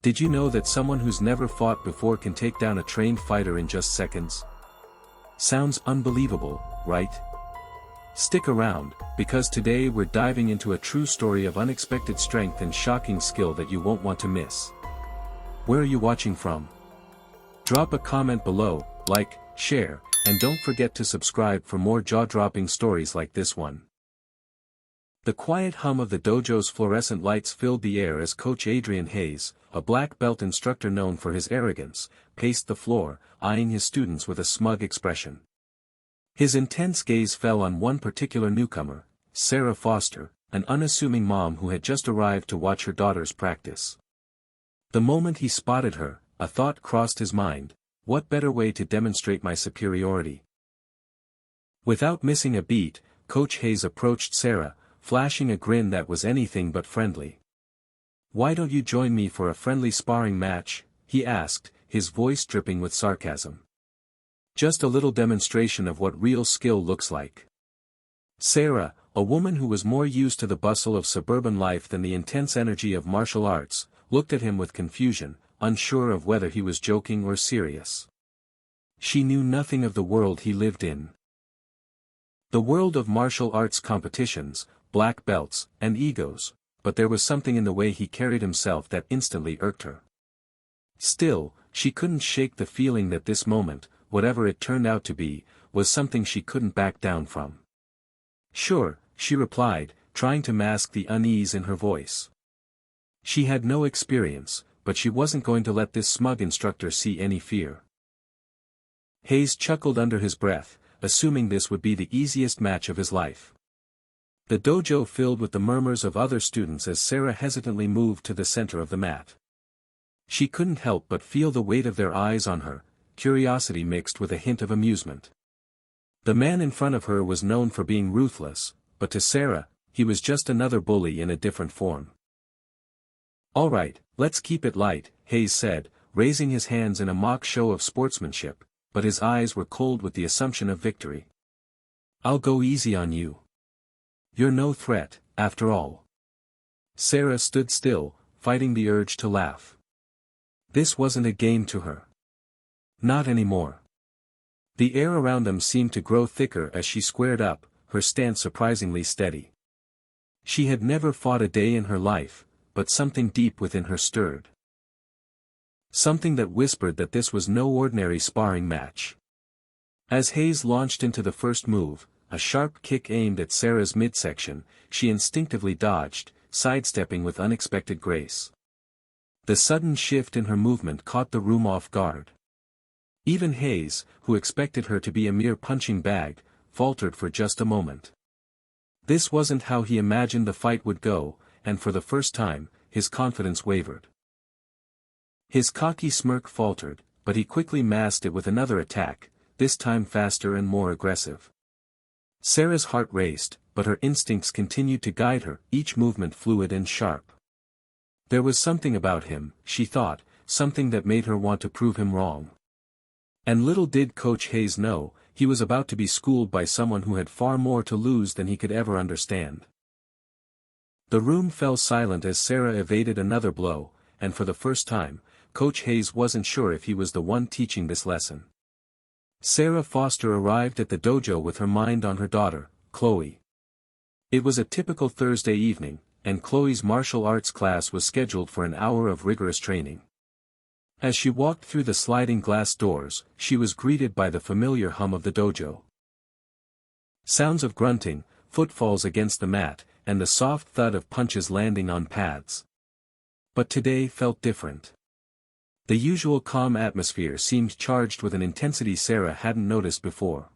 Did you know that someone who's never fought before can take down a trained fighter in just seconds? Sounds unbelievable, right? Stick around, because today we're diving into a true story of unexpected strength and shocking skill that you won't want to miss. Where are you watching from? Drop a comment below, like, share, and don't forget to subscribe for more jaw-dropping stories like this one. The quiet hum of the dojo's fluorescent lights filled the air as Coach Adrian Hayes, a black belt instructor known for his arrogance, paced the floor, eyeing his students with a smug expression. His intense gaze fell on one particular newcomer, Sarah Foster, an unassuming mom who had just arrived to watch her daughters practice. The moment he spotted her, a thought crossed his mind: what better way to demonstrate my superiority? Without missing a beat, Coach Hayes approached Sarah, flashing a grin that was anything but friendly. "Why don't you join me for a friendly sparring match?" he asked, his voice dripping with sarcasm. "Just a little demonstration of what real skill looks like." Sarah, a woman who was more used to the bustle of suburban life than the intense energy of martial arts, looked at him with confusion, unsure of whether he was joking or serious. She knew nothing of the world he lived in. The world of martial arts competitions, black belts, and egos, but there was something in the way he carried himself that instantly irked her. Still, she couldn't shake the feeling that this moment, whatever it turned out to be, was something she couldn't back down from. "Sure," she replied, trying to mask the unease in her voice. She had no experience, but she wasn't going to let this smug instructor see any fear. Hayes chuckled under his breath, assuming this would be the easiest match of his life. The dojo filled with the murmurs of other students as Sarah hesitantly moved to the center of the mat. She couldn't help but feel the weight of their eyes on her, curiosity mixed with a hint of amusement. The man in front of her was known for being ruthless, but to Sarah, he was just another bully in a different form. "All right, let's keep it light," Hayes said, raising his hands in a mock show of sportsmanship, but his eyes were cold with the assumption of victory. "I'll go easy on you. You're no threat, after all." Sarah stood still, fighting the urge to laugh. This wasn't a game to her. Not anymore. The air around them seemed to grow thicker as she squared up, her stance surprisingly steady. She had never fought a day in her life, but something deep within her stirred. Something that whispered that this was no ordinary sparring match. As Hayes launched into the first move, a sharp kick aimed at Sarah's midsection, she instinctively dodged, sidestepping with unexpected grace. The sudden shift in her movement caught the room off guard. Even Hayes, who expected her to be a mere punching bag, faltered for just a moment. This wasn't how he imagined the fight would go, and for the first time, his confidence wavered. His cocky smirk faltered, but he quickly masked it with another attack, this time faster and more aggressive. Sarah's heart raced, but her instincts continued to guide her, each movement fluid and sharp. There was something about him, she thought, something that made her want to prove him wrong. And little did Coach Hayes know, he was about to be schooled by someone who had far more to lose than he could ever understand. The room fell silent as Sarah evaded another blow, and for the first time, Coach Hayes wasn't sure if he was the one teaching this lesson. Sarah Foster arrived at the dojo with her mind on her daughter, Chloe. It was a typical Thursday evening, and Chloe's martial arts class was scheduled for an hour of rigorous training. As she walked through the sliding glass doors, she was greeted by the familiar hum of the dojo. Sounds of grunting, footfalls against the mat, and the soft thud of punches landing on pads. But today felt different. The usual calm atmosphere seemed charged with an intensity Sarah hadn't noticed before.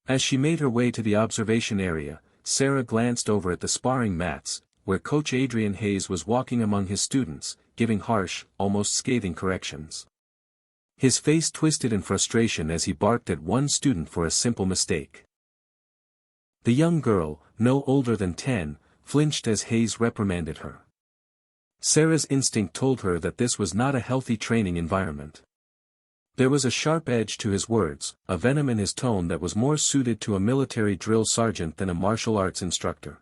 As she made her way to the observation area, Sarah glanced over at the sparring mats, where Coach Adrian Hayes was walking among his students, giving harsh, almost scathing corrections. His face twisted in frustration as he barked at one student for a simple mistake. The young girl, no older than 10, flinched as Hayes reprimanded her. Sarah's instinct told her that this was not a healthy training environment. There was a sharp edge to his words, a venom in his tone that was more suited to a military drill sergeant than a martial arts instructor.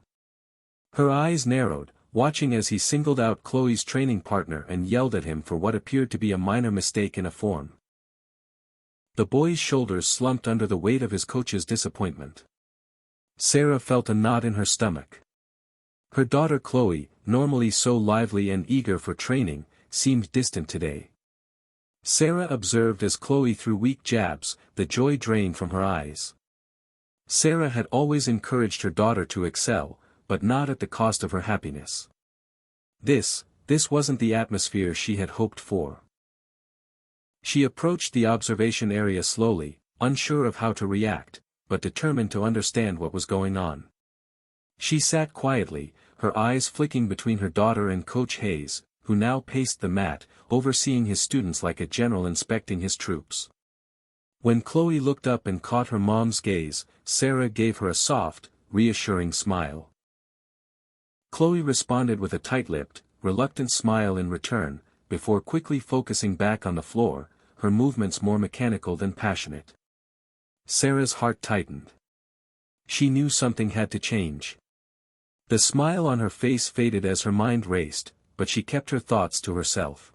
Her eyes narrowed, watching as he singled out Chloe's training partner and yelled at him for what appeared to be a minor mistake in a form. The boy's shoulders slumped under the weight of his coach's disappointment. Sarah felt a knot in her stomach. Her daughter Chloe, normally so lively and eager for training, seemed distant today. Sarah observed as Chloe threw weak jabs, the joy drained from her eyes. Sarah had always encouraged her daughter to excel, but not at the cost of her happiness. This wasn't the atmosphere she had hoped for. She approached the observation area slowly, unsure of how to react, but determined to understand what was going on. She sat quietly, her eyes flicking between her daughter and Coach Hayes, who now paced the mat, overseeing his students like a general inspecting his troops. When Chloe looked up and caught her mom's gaze, Sarah gave her a soft, reassuring smile. Chloe responded with a tight-lipped, reluctant smile in return, before quickly focusing back on the floor, her movements more mechanical than passionate. Sarah's heart tightened. She knew something had to change. The smile on her face faded as her mind raced, but she kept her thoughts to herself.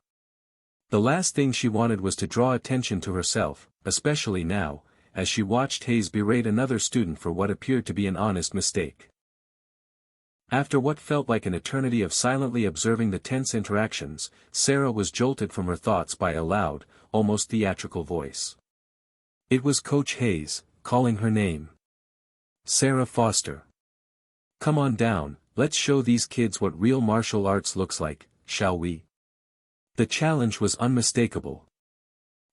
The last thing she wanted was to draw attention to herself, especially now, as she watched Hayes berate another student for what appeared to be an honest mistake. After what felt like an eternity of silently observing the tense interactions, Sarah was jolted from her thoughts by a loud, almost theatrical voice. It was Coach Hayes, calling her name. "Sarah Foster. Come on down, let's show these kids what real martial arts looks like, shall we?" The challenge was unmistakable.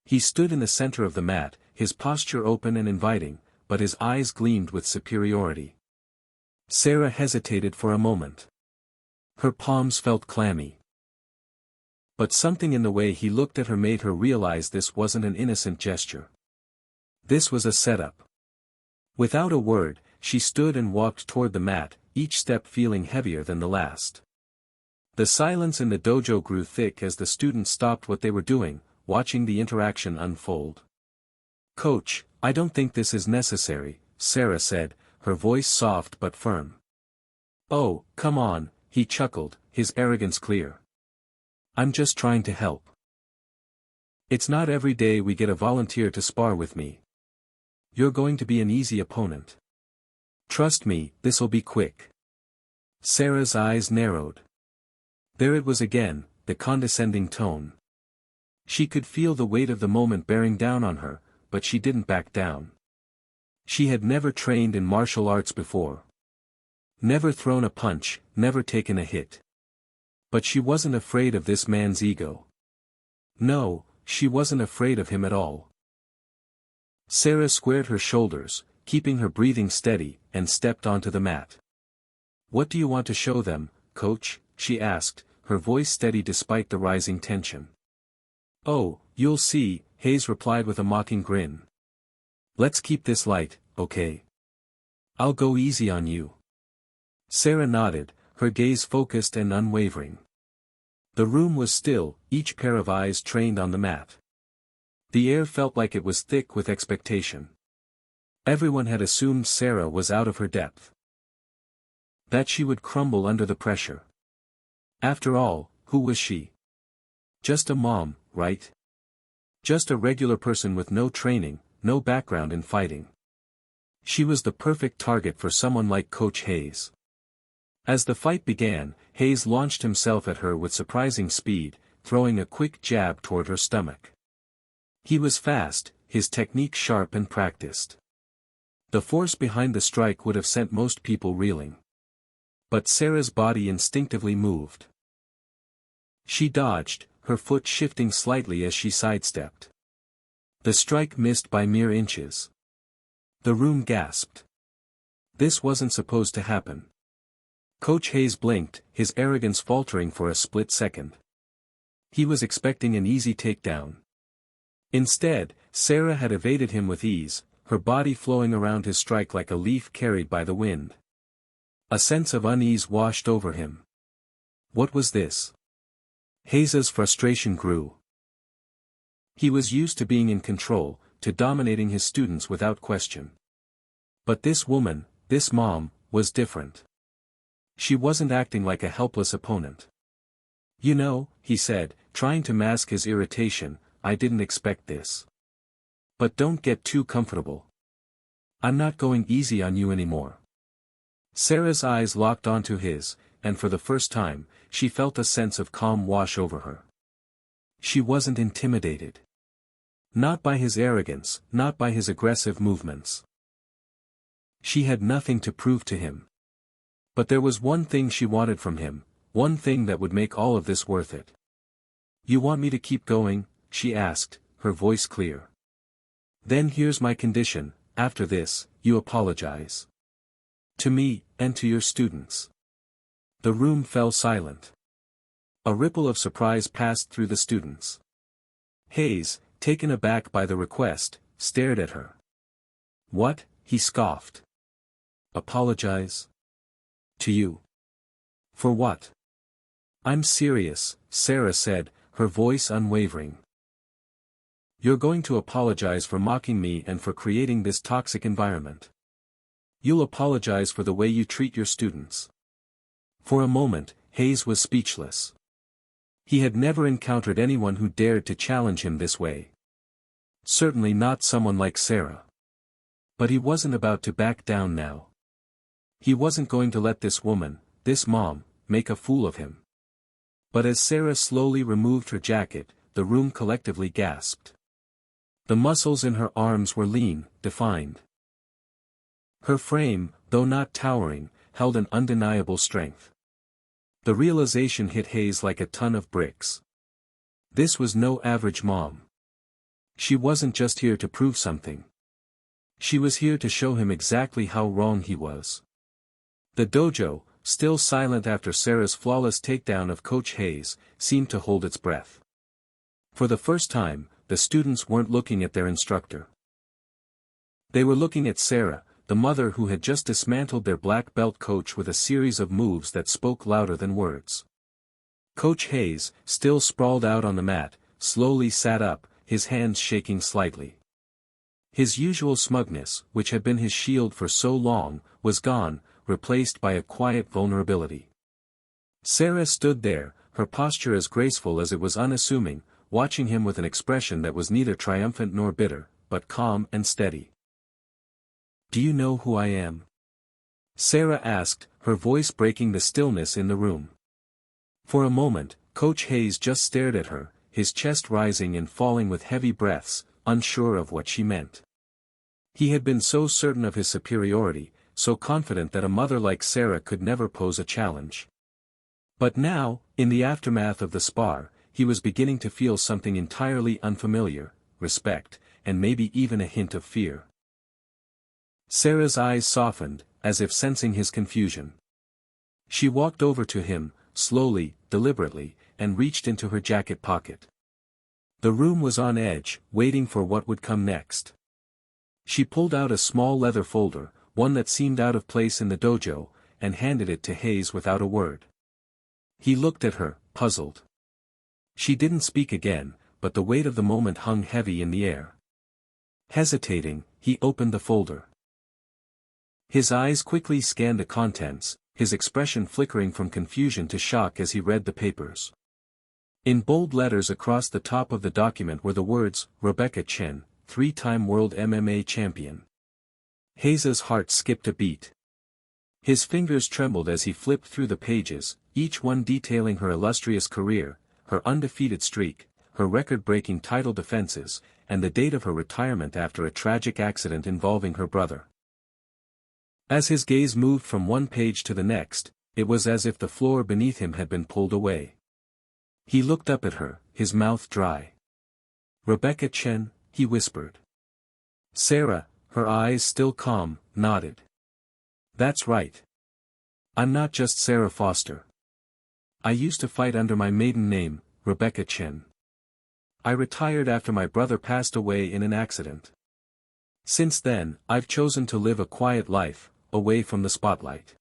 He stood in the center of the mat, his posture open and inviting, but his eyes gleamed with superiority. Sarah hesitated for a moment. Her palms felt clammy. But something in the way he looked at her made her realize this wasn't an innocent gesture. This was a setup. Without a word, she stood and walked toward the mat, each step feeling heavier than the last. The silence in the dojo grew thick as the students stopped what they were doing, watching the interaction unfold. "Coach, I don't think this is necessary," Sarah said, her voice soft but firm. "Oh, come on," he chuckled, his arrogance clear. "I'm just trying to help. It's not every day we get a volunteer to spar with me. You're going to be an easy opponent. Trust me, this'll be quick." Sarah's eyes narrowed. There it was again, the condescending tone. She could feel the weight of the moment bearing down on her, but she didn't back down. She had never trained in martial arts before. Never thrown a punch, never taken a hit. But she wasn't afraid of this man's ego. No, she wasn't afraid of him at all. Sarah squared her shoulders, keeping her breathing steady, and stepped onto the mat. "What do you want to show them, Coach?" she asked, her voice steady despite the rising tension. "Oh, you'll see," Hayes replied with a mocking grin. "Let's keep this light, okay? I'll go easy on you." Sarah nodded, her gaze focused and unwavering. The room was still, each pair of eyes trained on the mat. The air felt like it was thick with expectation. Everyone had assumed Sarah was out of her depth. That she would crumble under the pressure. After all, who was she? Just a mom, right? Just a regular person with no training, no background in fighting. She was the perfect target for someone like Coach Hayes. As the fight began, Hayes launched himself at her with surprising speed, throwing a quick jab toward her stomach. He was fast, his technique sharp and practiced. The force behind the strike would have sent most people reeling. But Sarah's body instinctively moved. She dodged, her foot shifting slightly as she sidestepped. The strike missed by mere inches. The room gasped. This wasn't supposed to happen. Coach Hayes blinked, his arrogance faltering for a split second. He was expecting an easy takedown. Instead, Sarah had evaded him with ease, her body flowing around his strike like a leaf carried by the wind. A sense of unease washed over him. What was this? Hayes's frustration grew. He was used to being in control, to dominating his students without question. But this woman, this mom, was different. She wasn't acting like a helpless opponent. "You know," he said, trying to mask his irritation, "I didn't expect this. But don't get too comfortable. I'm not going easy on you anymore." Sarah's eyes locked onto his, and for the first time, she felt a sense of calm wash over her. She wasn't intimidated. Not by his arrogance, not by his aggressive movements. She had nothing to prove to him. But there was one thing she wanted from him, one thing that would make all of this worth it. "You want me to keep going?" she asked, her voice clear. "Then here's my condition: after this, you apologize. To me, and to your students." The room fell silent. A ripple of surprise passed through the students. Hayes, taken aback by the request, stared at her. "What?" he scoffed. "Apologize? To you? For what?" "I'm serious," Sarah said, her voice unwavering. "You're going to apologize for mocking me and for creating this toxic environment. You'll apologize for the way you treat your students." For a moment, Hayes was speechless. He had never encountered anyone who dared to challenge him this way. Certainly not someone like Sarah. But he wasn't about to back down now. He wasn't going to let this woman, this mom, make a fool of him. But as Sarah slowly removed her jacket, the room collectively gasped. The muscles in her arms were lean, defined. Her frame, though not towering, held an undeniable strength. The realization hit Hayes like a ton of bricks. This was no average mom. She wasn't just here to prove something. She was here to show him exactly how wrong he was. The dojo, still silent after Sarah's flawless takedown of Coach Hayes, seemed to hold its breath. For the first time, the students weren't looking at their instructor. They were looking at Sarah, the mother who had just dismantled their black belt coach with a series of moves that spoke louder than words. Coach Hayes, still sprawled out on the mat, slowly sat up, his hands shaking slightly. His usual smugness, which had been his shield for so long, was gone, replaced by a quiet vulnerability. Sarah stood there, her posture as graceful as it was unassuming, watching him with an expression that was neither triumphant nor bitter, but calm and steady. "Do you know who I am?" Sarah asked, her voice breaking the stillness in the room. For a moment, Coach Hayes just stared at her, his chest rising and falling with heavy breaths, unsure of what she meant. He had been so certain of his superiority, so confident that a mother like Sarah could never pose a challenge. But now, in the aftermath of the spar, he was beginning to feel something entirely unfamiliar: respect, and maybe even a hint of fear. Sarah's eyes softened, as if sensing his confusion. She walked over to him, slowly, deliberately, and reached into her jacket pocket. The room was on edge, waiting for what would come next. She pulled out a small leather folder, one that seemed out of place in the dojo, and handed it to Hayes without a word. He looked at her, puzzled. She didn't speak again, but the weight of the moment hung heavy in the air. Hesitating, he opened the folder. His eyes quickly scanned the contents, his expression flickering from confusion to shock as he read the papers. In bold letters across the top of the document were the words, "Rebecca Chen, 3-time world MMA champion." Hayes's heart skipped a beat. His fingers trembled as he flipped through the pages, each one detailing her illustrious career, her undefeated streak, her record-breaking title defenses, and the date of her retirement after a tragic accident involving her brother. As his gaze moved from one page to the next, it was as if the floor beneath him had been pulled away. He looked up at her, his mouth dry. "Rebecca Chen," he whispered. Sarah, her eyes still calm, nodded. "That's right. I'm not just Sarah Foster. I used to fight under my maiden name, Rebecca Chen. I retired after my brother passed away in an accident. Since then, I've chosen to live a quiet life, away from the spotlight."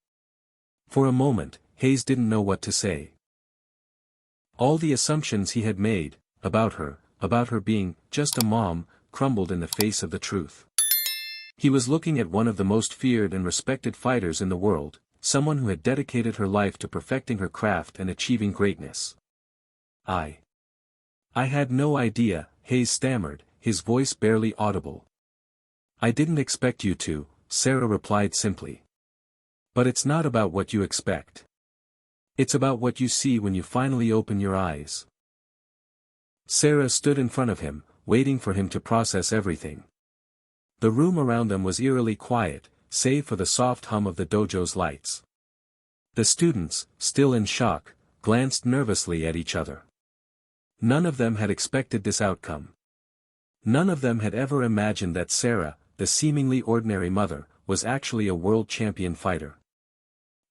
For a moment, Hayes didn't know what to say. All the assumptions he had made, about her being just a mom, crumbled in the face of the truth. He was looking at one of the most feared and respected fighters in the world, someone who had dedicated her life to perfecting her craft and achieving greatness. I had no idea, Hayes stammered, his voice barely audible. I didn't expect you to, Sarah replied simply. But it's not about what you expect. It's about what you see when you finally open your eyes. Sarah stood in front of him, waiting for him to process everything. The room around them was eerily quiet, save for the soft hum of the dojo's lights. The students, still in shock, glanced nervously at each other. None of them had expected this outcome. None of them had ever imagined that Sarah, the seemingly ordinary mother, was actually a world champion fighter.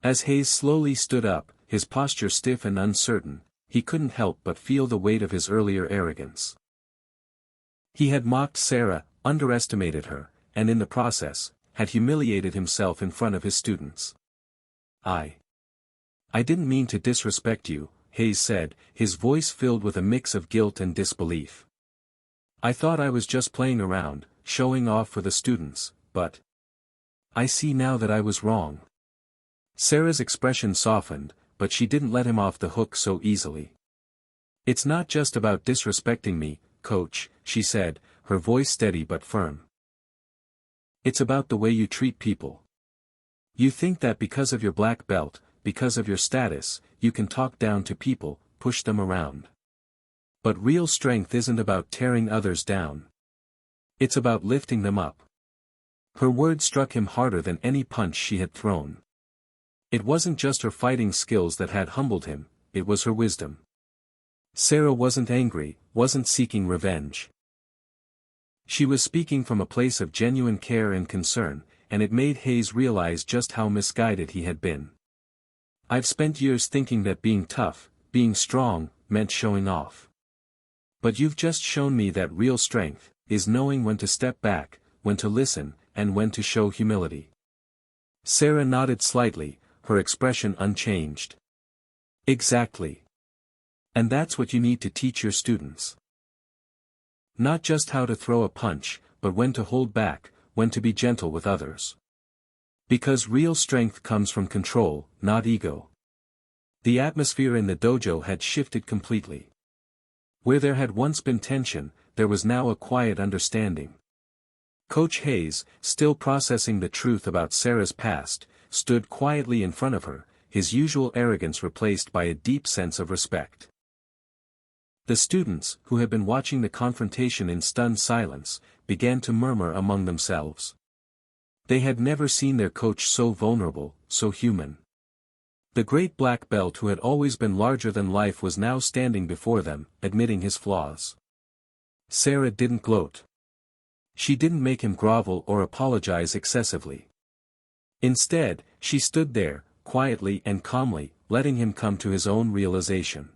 As Hayes slowly stood up, his posture stiff and uncertain, he couldn't help but feel the weight of his earlier arrogance. He had mocked Sarah, underestimated her, and in the process, had humiliated himself in front of his students. I didn't mean to disrespect you, Hayes said, his voice filled with a mix of guilt and disbelief. I thought I was just playing around, showing off for the students, but I see now that I was wrong. Sarah's expression softened, but she didn't let him off the hook so easily. It's not just about disrespecting me, coach, she said, her voice steady but firm. It's about the way you treat people. You think that because of your black belt, because of your status, you can talk down to people, push them around. But real strength isn't about tearing others down. It's about lifting them up. Her words struck him harder than any punch she had thrown. It wasn't just her fighting skills that had humbled him, it was her wisdom. Sarah wasn't angry, wasn't seeking revenge. She was speaking from a place of genuine care and concern, and it made Hayes realize just how misguided he had been. I've spent years thinking that being tough, being strong, meant showing off. But you've just shown me that real strength is knowing when to step back, when to listen, and when to show humility. Sarah nodded slightly, her expression unchanged. Exactly. And that's what you need to teach your students. Not just how to throw a punch, but when to hold back, when to be gentle with others. Because real strength comes from control, not ego. The atmosphere in the dojo had shifted completely. Where there had once been tension, there was now a quiet understanding. Coach Hayes, still processing the truth about Sarah's past, stood quietly in front of her, his usual arrogance replaced by a deep sense of respect. The students, who had been watching the confrontation in stunned silence, began to murmur among themselves. They had never seen their coach so vulnerable, so human. The great black belt who had always been larger than life was now standing before them, admitting his flaws. Sarah didn't gloat. She didn't make him grovel or apologize excessively. Instead, she stood there, quietly and calmly, letting him come to his own realization.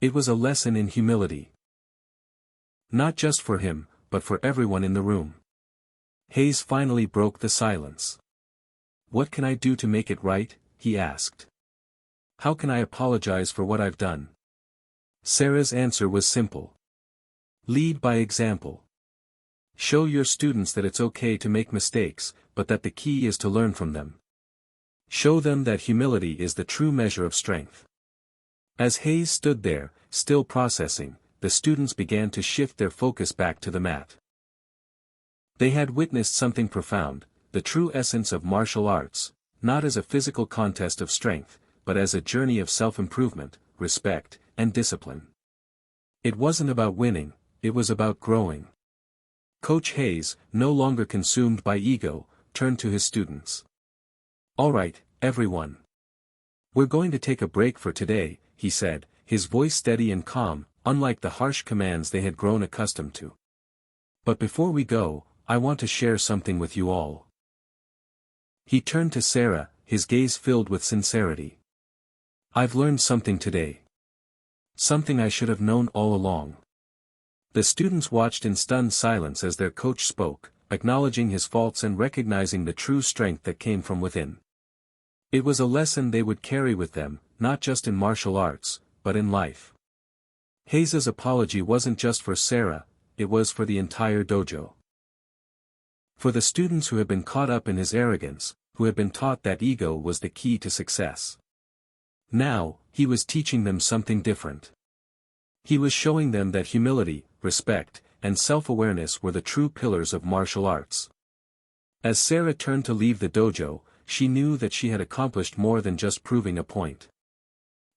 It was a lesson in humility. Not just for him, but for everyone in the room. Hayes finally broke the silence. What can I do to make it right? He asked. How can I apologize for what I've done? Sarah's answer was simple. Lead by example. Show your students that it's okay to make mistakes, but that the key is to learn from them. Show them that humility is the true measure of strength. As Hayes stood there, still processing, the students began to shift their focus back to the mat. They had witnessed something profound, the true essence of martial arts, not as a physical contest of strength, but as a journey of self-improvement, respect, and discipline. It wasn't about winning, it was about growing. Coach Hayes, no longer consumed by ego, turned to his students. All right, everyone. We're going to take a break for today, he said, his voice steady and calm, unlike the harsh commands they had grown accustomed to. But before we go, I want to share something with you all. He turned to Sarah, his gaze filled with sincerity. I've learned something today. Something I should have known all along. The students watched in stunned silence as their coach spoke, acknowledging his faults and recognizing the true strength that came from within. It was a lesson they would carry with them, not just in martial arts, but in life. Hayes's apology wasn't just for Sarah, it was for the entire dojo. For the students who had been caught up in his arrogance, who had been taught that ego was the key to success. Now, he was teaching them something different. He was showing them that humility, respect, and self-awareness were the true pillars of martial arts. As Sarah turned to leave the dojo, she knew that she had accomplished more than just proving a point.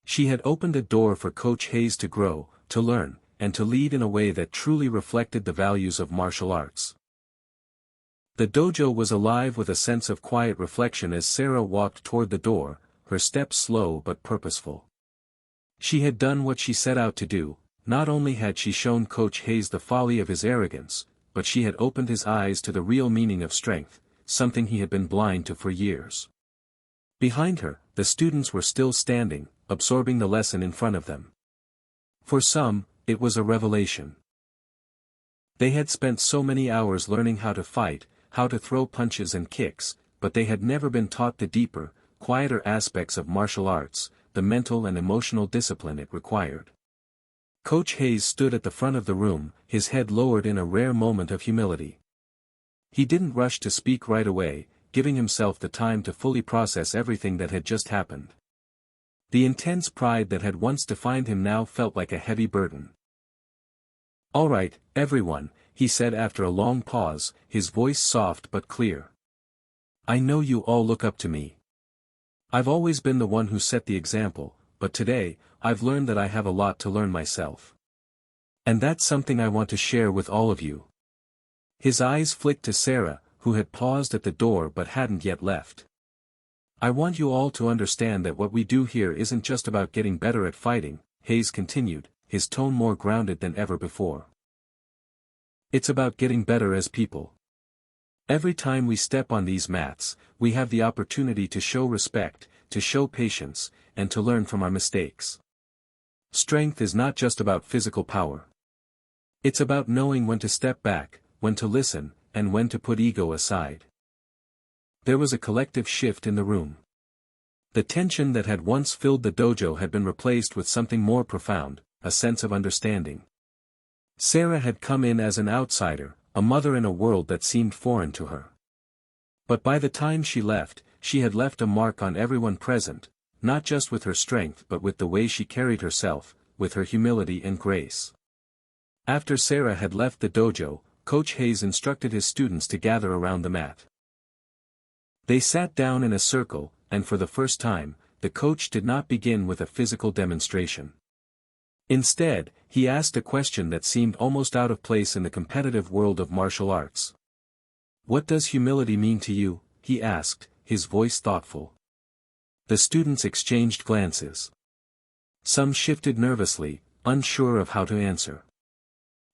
She had opened a door for Coach Hayes to grow, to learn, and to lead in a way that truly reflected the values of martial arts. The dojo was alive with a sense of quiet reflection as Sarah walked toward the door, her steps slow but purposeful. She had done what she set out to do. Not only had she shown Coach Hayes the folly of his arrogance, but she had opened his eyes to the real meaning of strength, something he had been blind to for years. Behind her, the students were still standing, absorbing the lesson in front of them. For some, it was a revelation. They had spent so many hours learning how to fight, how to throw punches and kicks, but they had never been taught the deeper, quieter aspects of martial arts, the mental and emotional discipline it required. Coach Hayes stood at the front of the room, his head lowered in a rare moment of humility. He didn't rush to speak right away, giving himself the time to fully process everything that had just happened. The intense pride that had once defined him now felt like a heavy burden. "All right, everyone," he said after a long pause, his voice soft but clear. "I know you all look up to me. I've always been the one who set the example, but today, I've learned that I have a lot to learn myself. And that's something I want to share with all of you." His eyes flicked to Sarah, who had paused at the door but hadn't yet left. "I want you all to understand that what we do here isn't just about getting better at fighting," Hayes continued, his tone more grounded than ever before. "It's about getting better as people. Every time we step on these mats, we have the opportunity to show respect, to show patience, and to learn from our mistakes. Strength is not just about physical power. It's about knowing when to step back, when to listen, and when to put ego aside." There was a collective shift in the room. The tension that had once filled the dojo had been replaced with something more profound, a sense of understanding. Sarah had come in as an outsider, a mother in a world that seemed foreign to her. But by the time she left, she had left a mark on everyone present, not just with her strength but with the way she carried herself, with her humility and grace. After Sarah had left the dojo, Coach Hayes instructed his students to gather around the mat. They sat down in a circle, and for the first time, the coach did not begin with a physical demonstration. Instead, he asked a question that seemed almost out of place in the competitive world of martial arts. "What does humility mean to you?" he asked, his voice thoughtful. The students exchanged glances. Some shifted nervously, unsure of how to answer.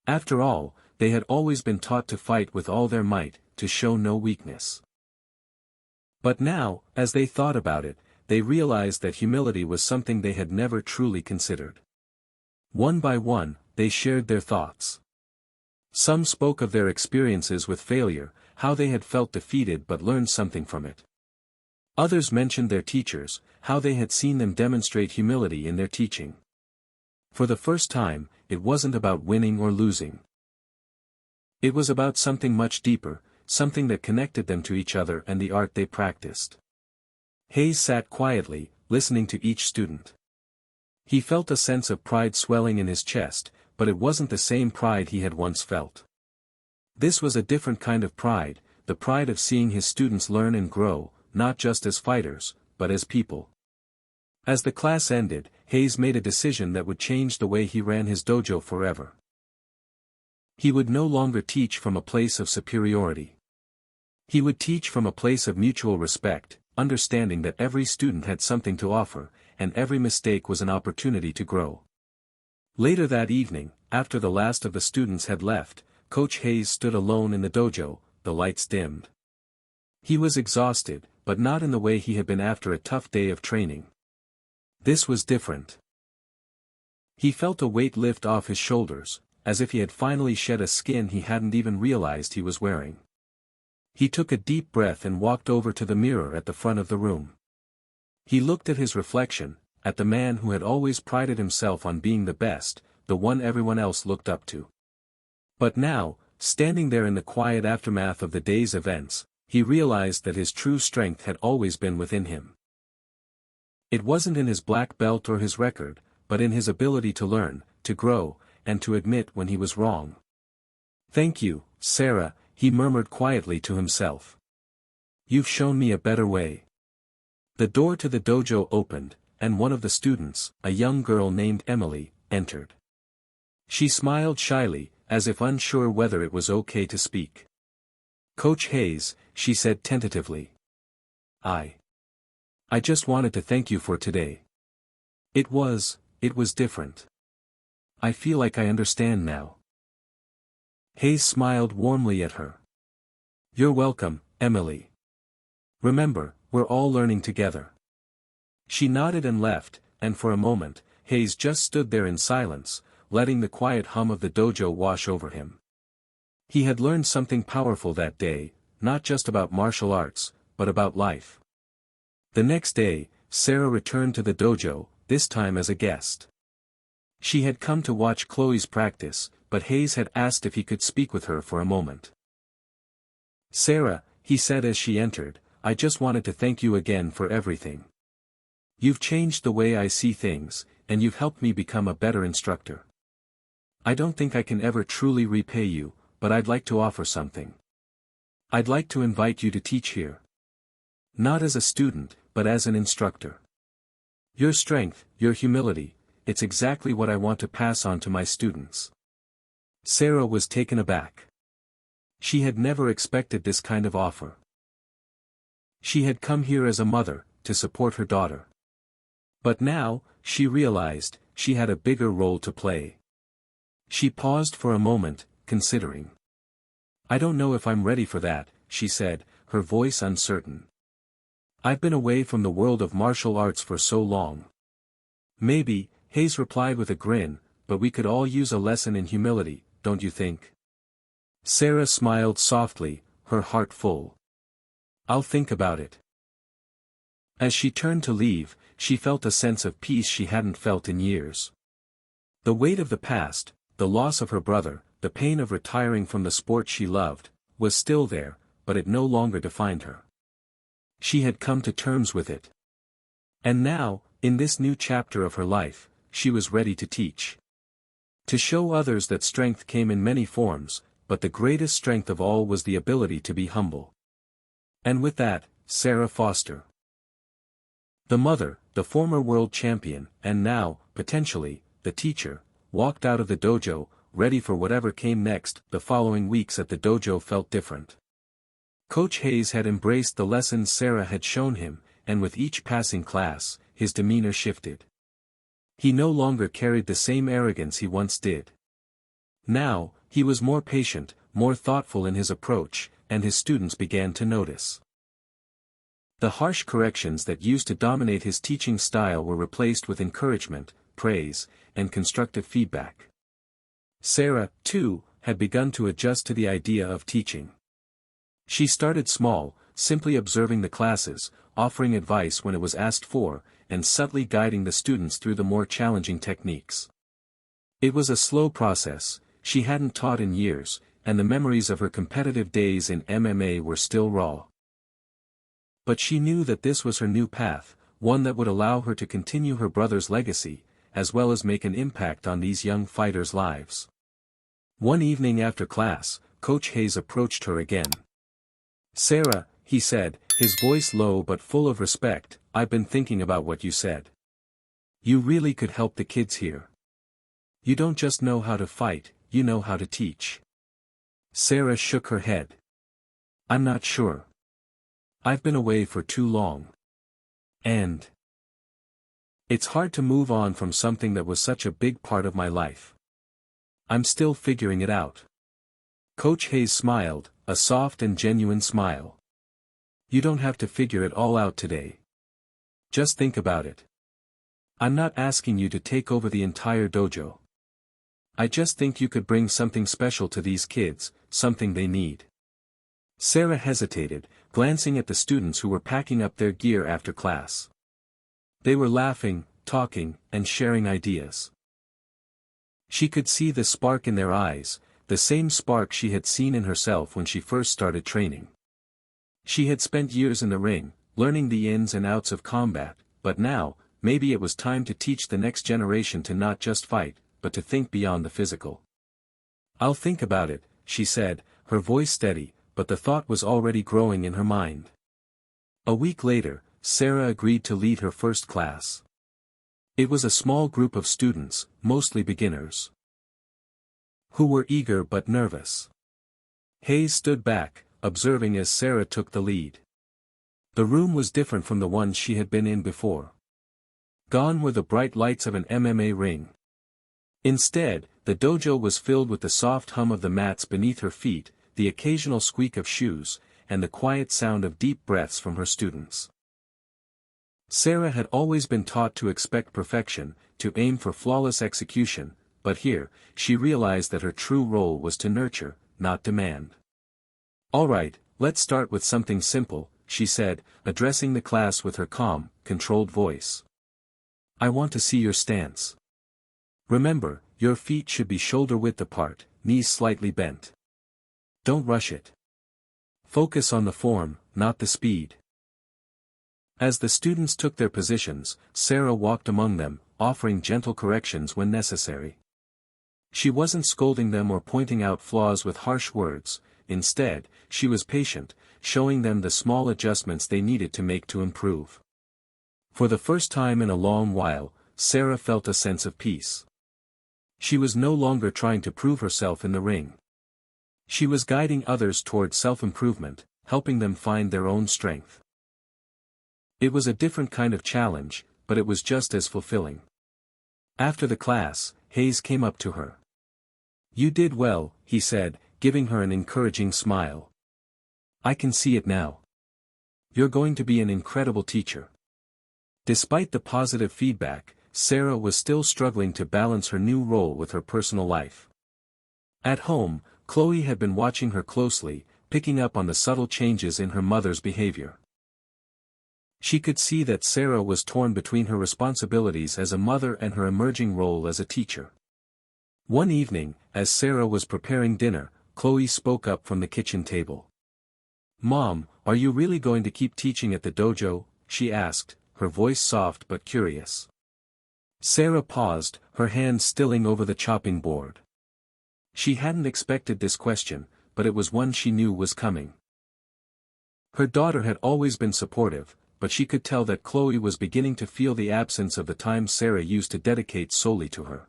After all, they had always been taught to fight with all their might, to show no weakness. But now, as they thought about it, they realized that humility was something they had never truly considered. One by one, they shared their thoughts. Some spoke of their experiences with failure, how they had felt defeated but learned something from it. Others mentioned their teachers, how they had seen them demonstrate humility in their teaching. For the first time, it wasn't about winning or losing. It was about something much deeper, something that connected them to each other and the art they practiced. Hayes sat quietly, listening to each student. He felt a sense of pride swelling in his chest, but it wasn't the same pride he had once felt. This was a different kind of pride, the pride of seeing his students learn and grow, not just as fighters, but as people. As the class ended, Hayes made a decision that would change the way he ran his dojo forever. He would no longer teach from a place of superiority. He would teach from a place of mutual respect, understanding that every student had something to offer, and every mistake was an opportunity to grow. Later that evening, after the last of the students had left, Coach Hayes stood alone in the dojo, the lights dimmed. He was exhausted, but not in the way he had been after a tough day of training. This was different. He felt a weight lift off his shoulders, as if he had finally shed a skin he hadn't even realized he was wearing. He took a deep breath and walked over to the mirror at the front of the room. He looked at his reflection, at the man who had always prided himself on being the best, the one everyone else looked up to. But now, standing there in the quiet aftermath of the day's events, he realized that his true strength had always been within him. It wasn't in his black belt or his record, but in his ability to learn, to grow, and to admit when he was wrong. "Thank you, Sarah," he murmured quietly to himself. "You've shown me a better way." The door to the dojo opened, and one of the students, a young girl named Emily, entered. She smiled shyly, as if unsure whether it was okay to speak. "Coach Hayes," she said tentatively. I just wanted to thank you for today. It was different. I feel like I understand now." Hayes smiled warmly at her. "You're welcome, Emily. Remember, we're all learning together." She nodded and left, and for a moment, Hayes just stood there in silence, letting the quiet hum of the dojo wash over him. He had learned something powerful that day, not just about martial arts, but about life. The next day, Sarah returned to the dojo, this time as a guest. She had come to watch Chloe's practice, but Hayes had asked if he could speak with her for a moment. "Sarah," he said as she entered, "I just wanted to thank you again for everything. You've changed the way I see things, and you've helped me become a better instructor. I don't think I can ever truly repay you, but I'd like to offer something. I'd like to invite you to teach here. Not as a student, but as an instructor. Your strength, your humility, it's exactly what I want to pass on to my students." Sarah was taken aback. She had never expected this kind of offer. She had come here as a mother, to support her daughter. But now, she realized, she had a bigger role to play. She paused for a moment, considering. "I don't know if I'm ready for that," she said, her voice uncertain. "I've been away from the world of martial arts for so long." "Maybe," Hayes replied with a grin, "but we could all use a lesson in humility, don't you think?" Sarah smiled softly, her heart full. "I'll think about it." As she turned to leave, she felt a sense of peace she hadn't felt in years. The weight of the past, the loss of her brother, the pain of retiring from the sport she loved, was still there, but it no longer defined her. She had come to terms with it. And now, in this new chapter of her life, she was ready to teach. To show others that strength came in many forms, but the greatest strength of all was the ability to be humble. And with that, Sarah Foster, the mother, the former world champion, and now, potentially, the teacher, walked out of the dojo, ready for whatever came next. The following weeks at the dojo felt different. Coach Hayes had embraced the lessons Sarah had shown him, and with each passing class, his demeanor shifted. He no longer carried the same arrogance he once did. Now, he was more patient, more thoughtful in his approach, and his students began to notice. The harsh corrections that used to dominate his teaching style were replaced with encouragement, praise, and constructive feedback. Sarah, too, had begun to adjust to the idea of teaching. She started small, simply observing the classes, offering advice when it was asked for, and subtly guiding the students through the more challenging techniques. It was a slow process, she hadn't taught in years, and the memories of her competitive days in MMA were still raw. But she knew that this was her new path, one that would allow her to continue her brother's legacy, as well as make an impact on these young fighters' lives. One evening after class, Coach Hayes approached her again. "Sarah," he said, his voice low but full of respect, "I've been thinking about what you said. You really could help the kids here. You don't just know how to fight, you know how to teach." Sarah shook her head. "I'm not sure. I've been away for too long. And it's hard to move on from something that was such a big part of my life. I'm still figuring it out." Coach Hayes smiled, a soft and genuine smile. "You don't have to figure it all out today. Just think about it. I'm not asking you to take over the entire dojo. I just think you could bring something special to these kids, something they need." Sarah hesitated, glancing at the students who were packing up their gear after class. They were laughing, talking, and sharing ideas. She could see the spark in their eyes, the same spark she had seen in herself when she first started training. She had spent years in the ring, learning the ins and outs of combat, but now, maybe it was time to teach the next generation to not just fight, but to think beyond the physical. "I'll think about it," she said, her voice steady, but the thought was already growing in her mind. A week later, Sarah agreed to lead her first class. It was a small group of students, mostly beginners, who were eager but nervous. Hayes stood back, observing as Sarah took the lead. The room was different from the one she had been in before. Gone were the bright lights of an MMA ring. Instead, the dojo was filled with the soft hum of the mats beneath her feet, the occasional squeak of shoes, and the quiet sound of deep breaths from her students. Sarah had always been taught to expect perfection, to aim for flawless execution, but here, she realized that her true role was to nurture, not demand. "All right, let's start with something simple," she said, addressing the class with her calm, controlled voice. "I want to see your stance. Remember, your feet should be shoulder-width apart, knees slightly bent. Don't rush it. Focus on the form, not the speed." As the students took their positions, Sarah walked among them, offering gentle corrections when necessary. She wasn't scolding them or pointing out flaws with harsh words. Instead, she was patient, showing them the small adjustments they needed to make to improve. For the first time in a long while, Sarah felt a sense of peace. She was no longer trying to prove herself in the ring. She was guiding others toward self-improvement, helping them find their own strength. It was a different kind of challenge, but it was just as fulfilling. After the class, Hayes came up to her. "You did well," he said, giving her an encouraging smile. "I can see it now. You're going to be an incredible teacher." Despite the positive feedback, Sarah was still struggling to balance her new role with her personal life. At home, Chloe had been watching her closely, picking up on the subtle changes in her mother's behavior. She could see that Sarah was torn between her responsibilities as a mother and her emerging role as a teacher. One evening, as Sarah was preparing dinner, Chloe spoke up from the kitchen table. "Mom, are you really going to keep teaching at the dojo?" she asked, her voice soft but curious. Sarah paused, her hand stilling over the chopping board. She hadn't expected this question, but it was one she knew was coming. Her daughter had always been supportive, but she could tell that Chloe was beginning to feel the absence of the time Sarah used to dedicate solely to her.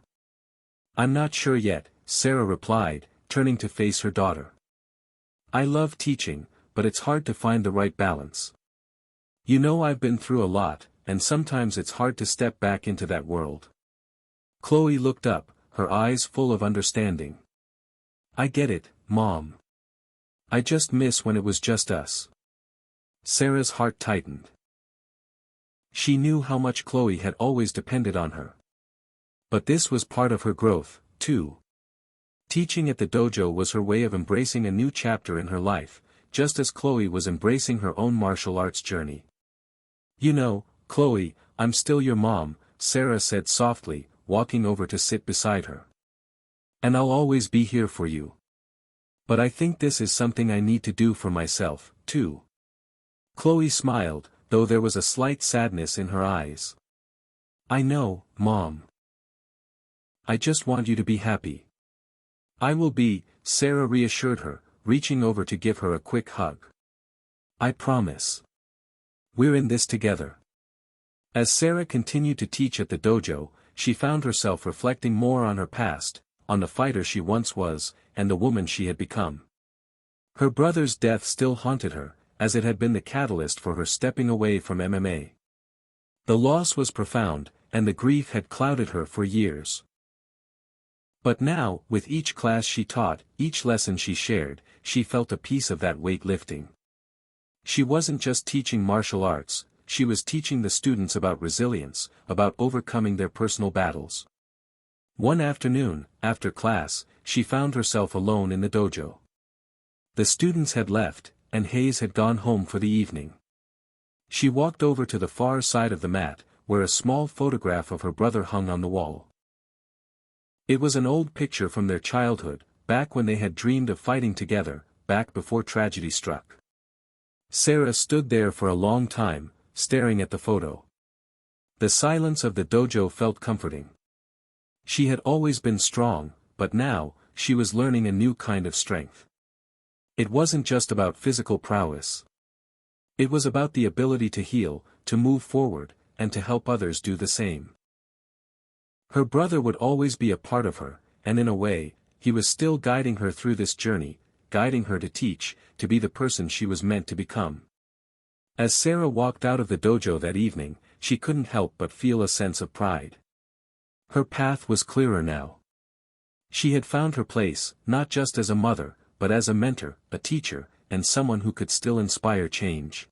"I'm not sure yet," Sarah replied, turning to face her daughter. "I love teaching, but it's hard to find the right balance. You know, I've been through a lot, and sometimes it's hard to step back into that world." Chloe looked up, her eyes full of understanding. "I get it, Mom. I just miss when it was just us." Sarah's heart tightened. She knew how much Chloe had always depended on her. But this was part of her growth, too. Teaching at the dojo was her way of embracing a new chapter in her life, just as Chloe was embracing her own martial arts journey. "You know, Chloe, I'm still your mom," Sarah said softly, walking over to sit beside her. "And I'll always be here for you. But I think this is something I need to do for myself, too." Chloe smiled, though there was a slight sadness in her eyes. "I know, Mom. I just want you to be happy." "I will be," Sarah reassured her, reaching over to give her a quick hug. "I promise. We're in this together." As Sarah continued to teach at the dojo, she found herself reflecting more on her past, on the fighter she once was, and the woman she had become. Her brother's death still haunted her, as it had been the catalyst for her stepping away from MMA. The loss was profound, and the grief had clouded her for years. But now, with each class she taught, each lesson she shared, she felt a piece of that weight lifting. She wasn't just teaching martial arts, she was teaching the students about resilience, about overcoming their personal battles. One afternoon, after class, she found herself alone in the dojo. The students had left, and Hayes had gone home for the evening. She walked over to the far side of the mat, where a small photograph of her brother hung on the wall. It was an old picture from their childhood, back when they had dreamed of fighting together, back before tragedy struck. Sarah stood there for a long time, staring at the photo. The silence of the dojo felt comforting. She had always been strong, but now, she was learning a new kind of strength. It wasn't just about physical prowess. It was about the ability to heal, to move forward, and to help others do the same. Her brother would always be a part of her, and in a way, he was still guiding her through this journey, guiding her to teach, to be the person she was meant to become. As Sarah walked out of the dojo that evening, she couldn't help but feel a sense of pride. Her path was clearer now. She had found her place, not just as a mother, but as a mentor, a teacher, and someone who could still inspire change.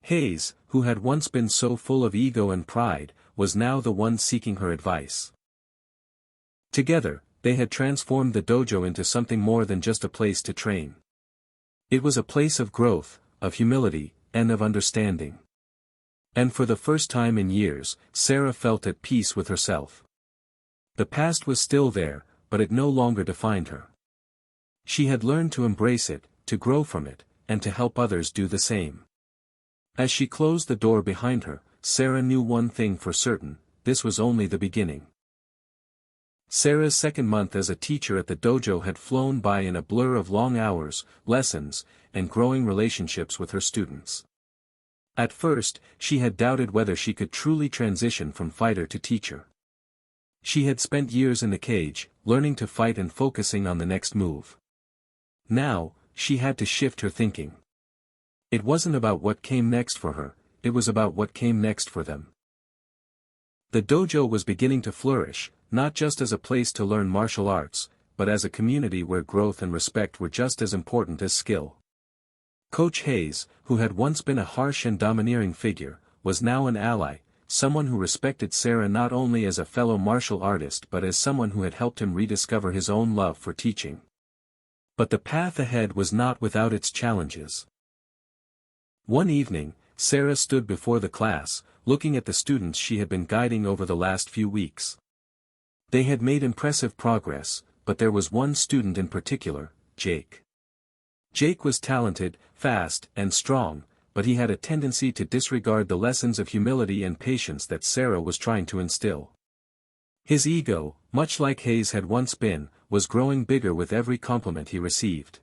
Hayes, who had once been so full of ego and pride, was now the one seeking her advice. Together, they had transformed the dojo into something more than just a place to train. It was a place of growth, of humility, and of understanding. And for the first time in years, Sarah felt at peace with herself. The past was still there, but it no longer defined her. She had learned to embrace it, to grow from it, and to help others do the same. As she closed the door behind her, Sarah knew one thing for certain: this was only the beginning. Sarah's second month as a teacher at the dojo had flown by in a blur of long hours, lessons, and growing relationships with her students. At first, she had doubted whether she could truly transition from fighter to teacher. She had spent years in the cage, learning to fight and focusing on the next move. Now, she had to shift her thinking. It wasn't about what came next for her, it was about what came next for them. The dojo was beginning to flourish, not just as a place to learn martial arts, but as a community where growth and respect were just as important as skill. Coach Hayes, who had once been a harsh and domineering figure, was now an ally, someone who respected Sarah not only as a fellow martial artist but as someone who had helped him rediscover his own love for teaching. But the path ahead was not without its challenges. One evening, Sarah stood before the class, looking at the students she had been guiding over the last few weeks. They had made impressive progress, but there was one student in particular, Jake. Jake was talented, fast, and strong, but he had a tendency to disregard the lessons of humility and patience that Sarah was trying to instill. His ego, much like Hayes had once been, was growing bigger with every compliment he received.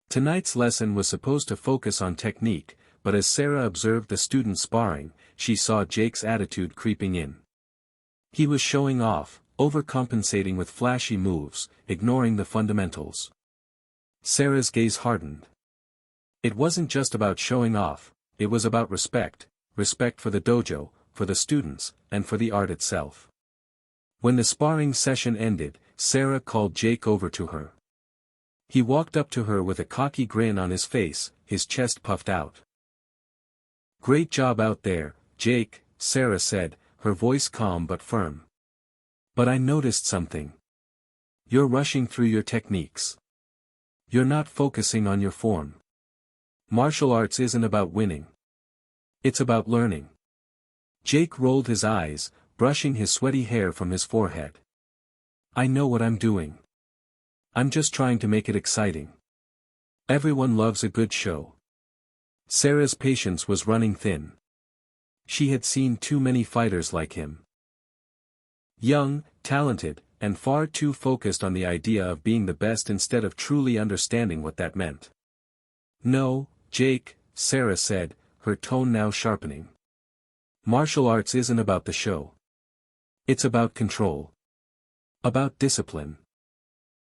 Tonight's lesson was supposed to focus on technique, but as Sarah observed the students sparring, she saw Jake's attitude creeping in. He was showing off, overcompensating with flashy moves, ignoring the fundamentals. Sarah's gaze hardened. It wasn't just about showing off, it was about respect, respect for the dojo, for the students, and for the art itself. When the sparring session ended, Sarah called Jake over to her. He walked up to her with a cocky grin on his face, his chest puffed out. "Great job out there, Jake," Sarah said, her voice calm but firm. "But I noticed something. You're rushing through your techniques. You're not focusing on your form. Martial arts isn't about winning. It's about learning." Jake rolled his eyes, brushing his sweaty hair from his forehead. "I know what I'm doing. I'm just trying to make it exciting. Everyone loves a good show." Sarah's patience was running thin. She had seen too many fighters like him. Young, talented, and far too focused on the idea of being the best instead of truly understanding what that meant. "No, Jake," Sarah said, her tone now sharpening. "Martial arts isn't about the show. It's about control. About discipline.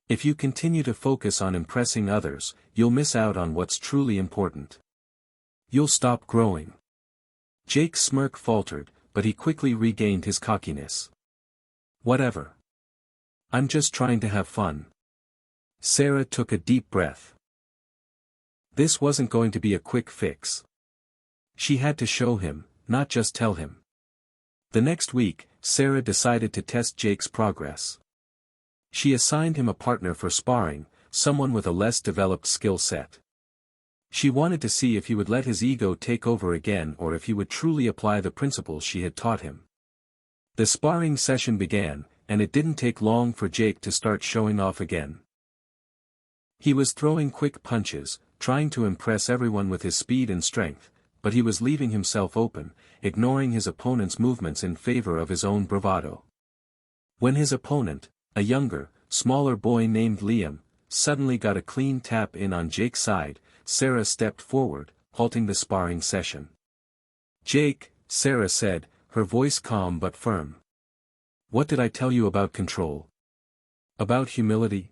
If you continue to focus on impressing others, you'll miss out on what's truly important. You'll stop growing." Jake's smirk faltered, but he quickly regained his cockiness. "Whatever. I'm just trying to have fun." Sarah took a deep breath. This wasn't going to be a quick fix. She had to show him, not just tell him. The next week, Sarah decided to test Jake's progress. She assigned him a partner for sparring, someone with a less developed skill set. She wanted to see if he would let his ego take over again or if he would truly apply the principles she had taught him. The sparring session began, and it didn't take long for Jake to start showing off again. He was throwing quick punches, trying to impress everyone with his speed and strength, but he was leaving himself open, ignoring his opponent's movements in favor of his own bravado. When his opponent, a younger, smaller boy named Liam, suddenly got a clean tap in on Jake's side, Sarah stepped forward, halting the sparring session. "Jake," Sarah said, her voice calm but firm. "What did I tell you about control? About humility?"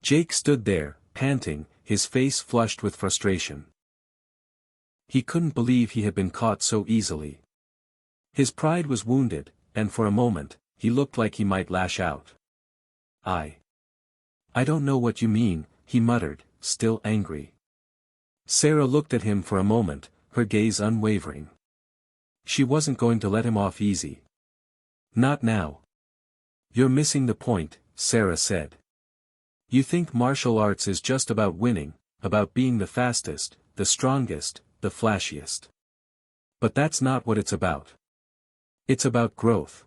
Jake stood there, panting, his face flushed with frustration. He couldn't believe he had been caught so easily. His pride was wounded, and for a moment, he looked like he might lash out. I don't know what you mean," he muttered, still angry. Sarah looked at him for a moment, her gaze unwavering. She wasn't going to let him off easy. "Not now." "You're missing the point," Sarah said. "You think martial arts is just about winning, about being the fastest, the strongest, the flashiest. But that's not what it's about. It's about growth.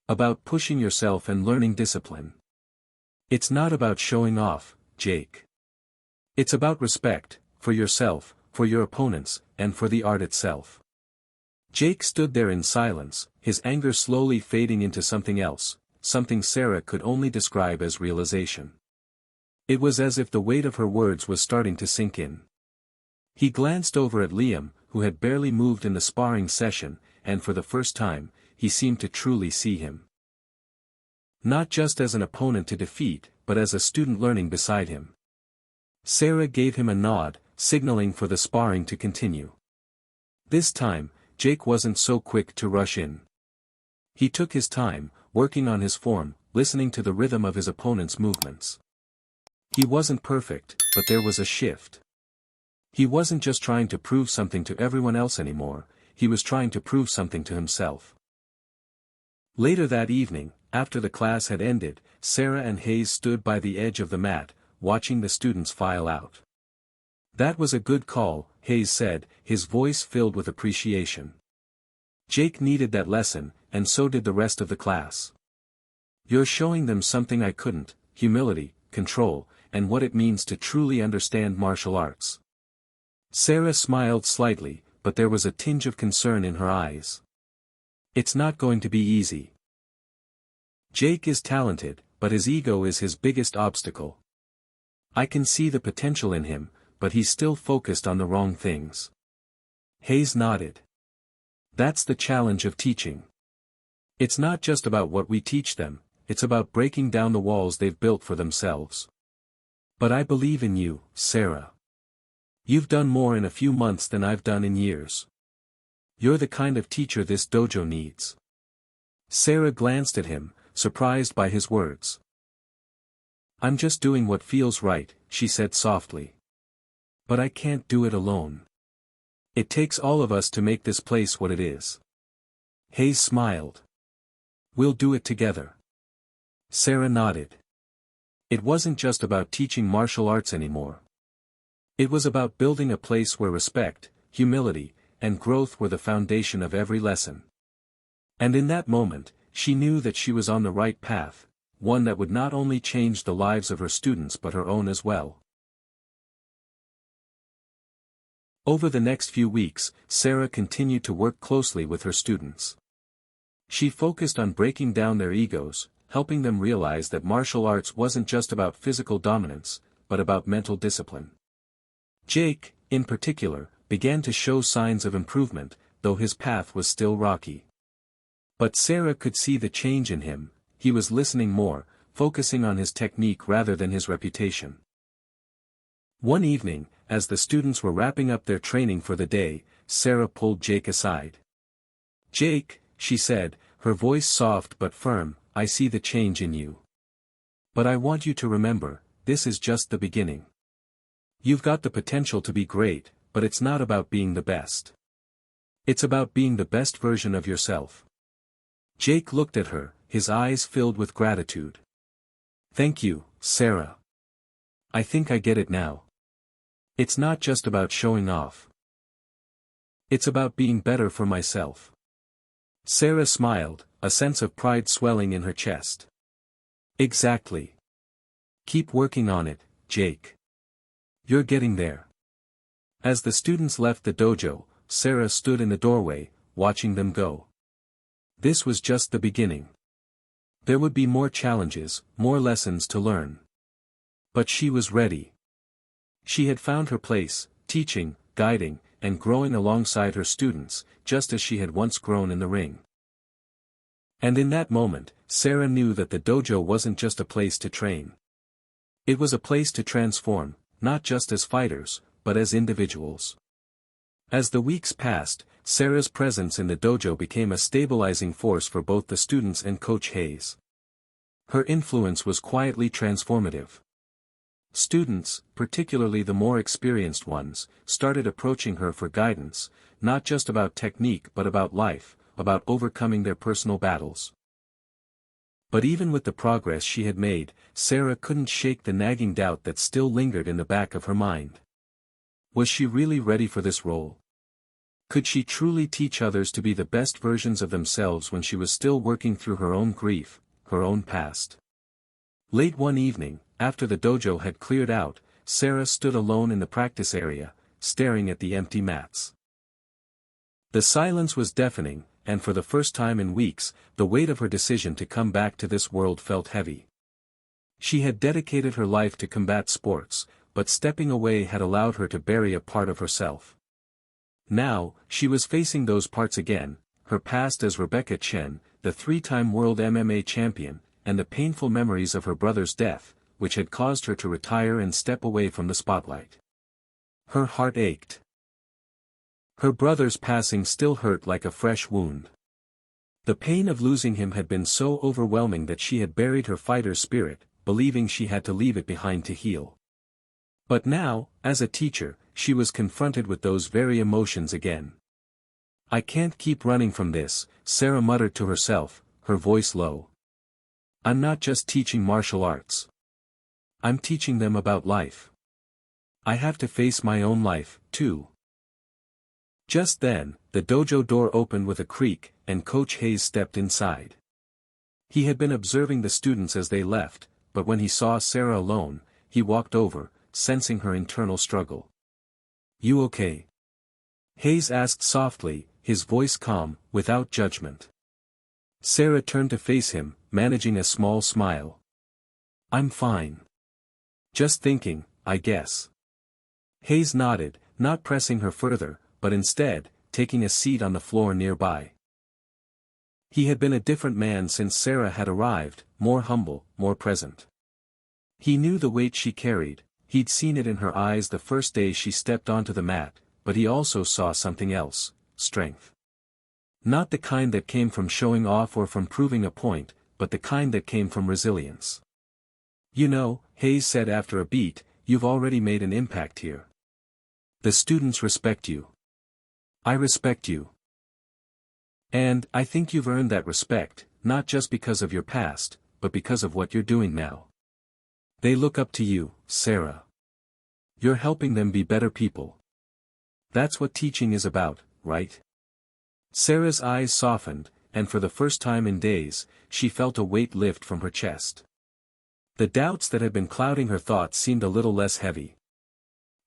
About pushing yourself and learning discipline. It's not about showing off, Jake. It's about respect, for yourself, for your opponents, and for the art itself." Jake stood there in silence, his anger slowly fading into something else, something Sarah could only describe as realization. It was as if the weight of her words was starting to sink in. He glanced over at Liam, who had barely moved in the sparring session, and for the first time, he seemed to truly see him. Not just as an opponent to defeat, but as a student learning beside him. Sarah gave him a nod, signaling for the sparring to continue. This time, Jake wasn't so quick to rush in. He took his time, working on his form, listening to the rhythm of his opponent's movements. He wasn't perfect, but there was a shift. He wasn't just trying to prove something to everyone else anymore, he was trying to prove something to himself. Later that evening, after the class had ended, Sarah and Hayes stood by the edge of the mat, watching the students file out. "That was a good call," Hayes said, his voice filled with appreciation. "Jake needed that lesson, and so did the rest of the class. You're showing them something I couldn't: humility, control, and what it means to truly understand martial arts." Sarah smiled slightly, but there was a tinge of concern in her eyes. "It's not going to be easy. Jake is talented, but his ego is his biggest obstacle. I can see the potential in him, but he's still focused on the wrong things." Hayes nodded. "That's the challenge of teaching. It's not just about what we teach them, it's about breaking down the walls they've built for themselves. But I believe in you, Sarah. You've done more in a few months than I've done in years. You're the kind of teacher this dojo needs." Sarah glanced at him, surprised by his words. "I'm just doing what feels right," she said softly. "But I can't do it alone. It takes all of us to make this place what it is." Hayes smiled. "We'll do it together." Sarah nodded. It wasn't just about teaching martial arts anymore. It was about building a place where respect, humility, and growth were the foundation of every lesson. And in that moment, she knew that she was on the right path, one that would not only change the lives of her students but her own as well. Over the next few weeks, Sarah continued to work closely with her students. She focused on breaking down their egos, helping them realize that martial arts wasn't just about physical dominance, but about mental discipline. Jake, in particular, began to show signs of improvement, though his path was still rocky. But Sarah could see the change in him. He was listening more, focusing on his technique rather than his reputation. One evening, as the students were wrapping up their training for the day, Sarah pulled Jake aside. "Jake," she said, her voice soft but firm, "I see the change in you. But I want you to remember, this is just the beginning. You've got the potential to be great, but it's not about being the best. It's about being the best version of yourself." Jake looked at her, his eyes filled with gratitude. "Thank you, Sarah. I think I get it now. It's not just about showing off. It's about being better for myself." Sarah smiled, a sense of pride swelling in her chest. "Exactly. Keep working on it, Jake. You're getting there. As the students left the dojo, Sarah stood in the doorway, watching them go. This was just the beginning. There would be more challenges, more lessons to learn. But she was ready. She had found her place, teaching, guiding, and growing alongside her students, just as she had once grown in the ring. And in that moment, Sarah knew that the dojo wasn't just a place to train. It was a place to transform, not just as fighters, but as individuals. As the weeks passed, Sarah's presence in the dojo became a stabilizing force for both the students and Coach Hayes. Her influence was quietly transformative. Students, particularly the more experienced ones, started approaching her for guidance, not just about technique but about life, about overcoming their personal battles. But even with the progress she had made, Sarah couldn't shake the nagging doubt that still lingered in the back of her mind. Was she really ready for this role? Could she truly teach others to be the best versions of themselves when she was still working through her own grief, her own past? Late one evening, after the dojo had cleared out, Sarah stood alone in the practice area, staring at the empty mats. The silence was deafening, and for the first time in weeks, the weight of her decision to come back to this world felt heavy. She had dedicated her life to combat sports, but stepping away had allowed her to bury a part of herself. Now, she was facing those parts again, her past as Rebecca Chen, the three-time world MMA champion, and the painful memories of her brother's death, which had caused her to retire and step away from the spotlight. Her heart ached. Her brother's passing still hurt like a fresh wound. The pain of losing him had been so overwhelming that she had buried her fighter's spirit, believing she had to leave it behind to heal. But now, as a teacher, she was confronted with those very emotions again. "I can't keep running from this," Sarah muttered to herself, her voice low. "I'm not just teaching martial arts. I'm teaching them about life. I have to face my own life, too." Just then, the dojo door opened with a creak, and Coach Hayes stepped inside. He had been observing the students as they left, but when he saw Sarah alone, he walked over, sensing her internal struggle. "You okay?" Hayes asked softly, his voice calm, without judgment. Sarah turned to face him, managing a small smile. "I'm fine. Just thinking, I guess." Hayes nodded, not pressing her further, but instead, taking a seat on the floor nearby. He had been a different man since Sarah had arrived, more humble, more present. He knew the weight she carried, he'd seen it in her eyes the first day she stepped onto the mat, but he also saw something else, strength. Not the kind that came from showing off or from proving a point, but the kind that came from resilience. "You know," Hayes said after a beat, "you've already made an impact here. The students respect you. I respect you. And I think you've earned that respect, not just because of your past, but because of what you're doing now. They look up to you, Sarah. You're helping them be better people. That's what teaching is about, right?" Sarah's eyes softened, and for the first time in days, she felt a weight lift from her chest. The doubts that had been clouding her thoughts seemed a little less heavy.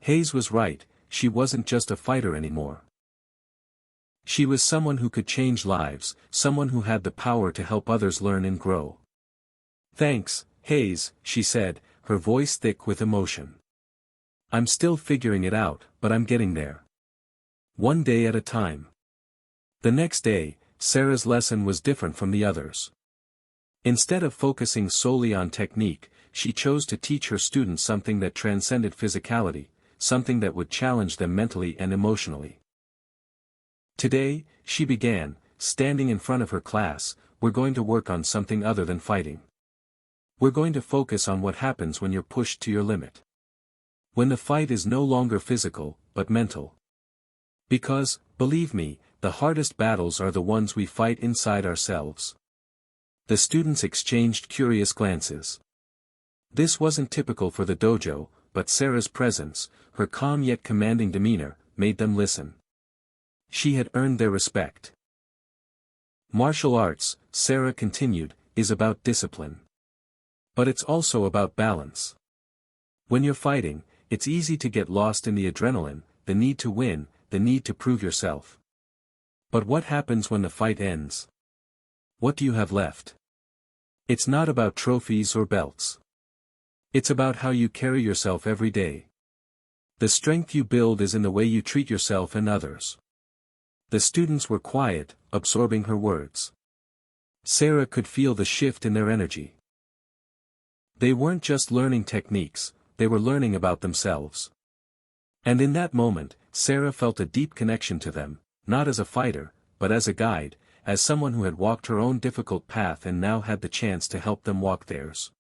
Hayes was right, she wasn't just a fighter anymore. She was someone who could change lives, someone who had the power to help others learn and grow. "Thanks, Hayes," she said, her voice thick with emotion. "I'm still figuring it out, but I'm getting there. One day at a time." The next day, Sarah's lesson was different from the others. Instead of focusing solely on technique, she chose to teach her students something that transcended physicality, something that would challenge them mentally and emotionally. "Today," she began, standing in front of her class, "we're going to work on something other than fighting. We're going to focus on what happens when you're pushed to your limit. When the fight is no longer physical, but mental. Because, believe me, the hardest battles are the ones we fight inside ourselves." The students exchanged curious glances. This wasn't typical for the dojo, but Sarah's presence, her calm yet commanding demeanor, made them listen. She had earned their respect. "Martial arts," Sarah continued, "is about discipline. But it's also about balance. When you're fighting, it's easy to get lost in the adrenaline, the need to win, the need to prove yourself. But what happens when the fight ends? What do you have left? It's not about trophies or belts. It's about how you carry yourself every day. The strength you build is in the way you treat yourself and others. The students were quiet, absorbing her words. Sarah could feel the shift in their energy. They weren't just learning techniques, they were learning about themselves. And in that moment, Sarah felt a deep connection to them, not as a fighter, but as a guide, as someone who had walked her own difficult path and now had the chance to help them walk theirs.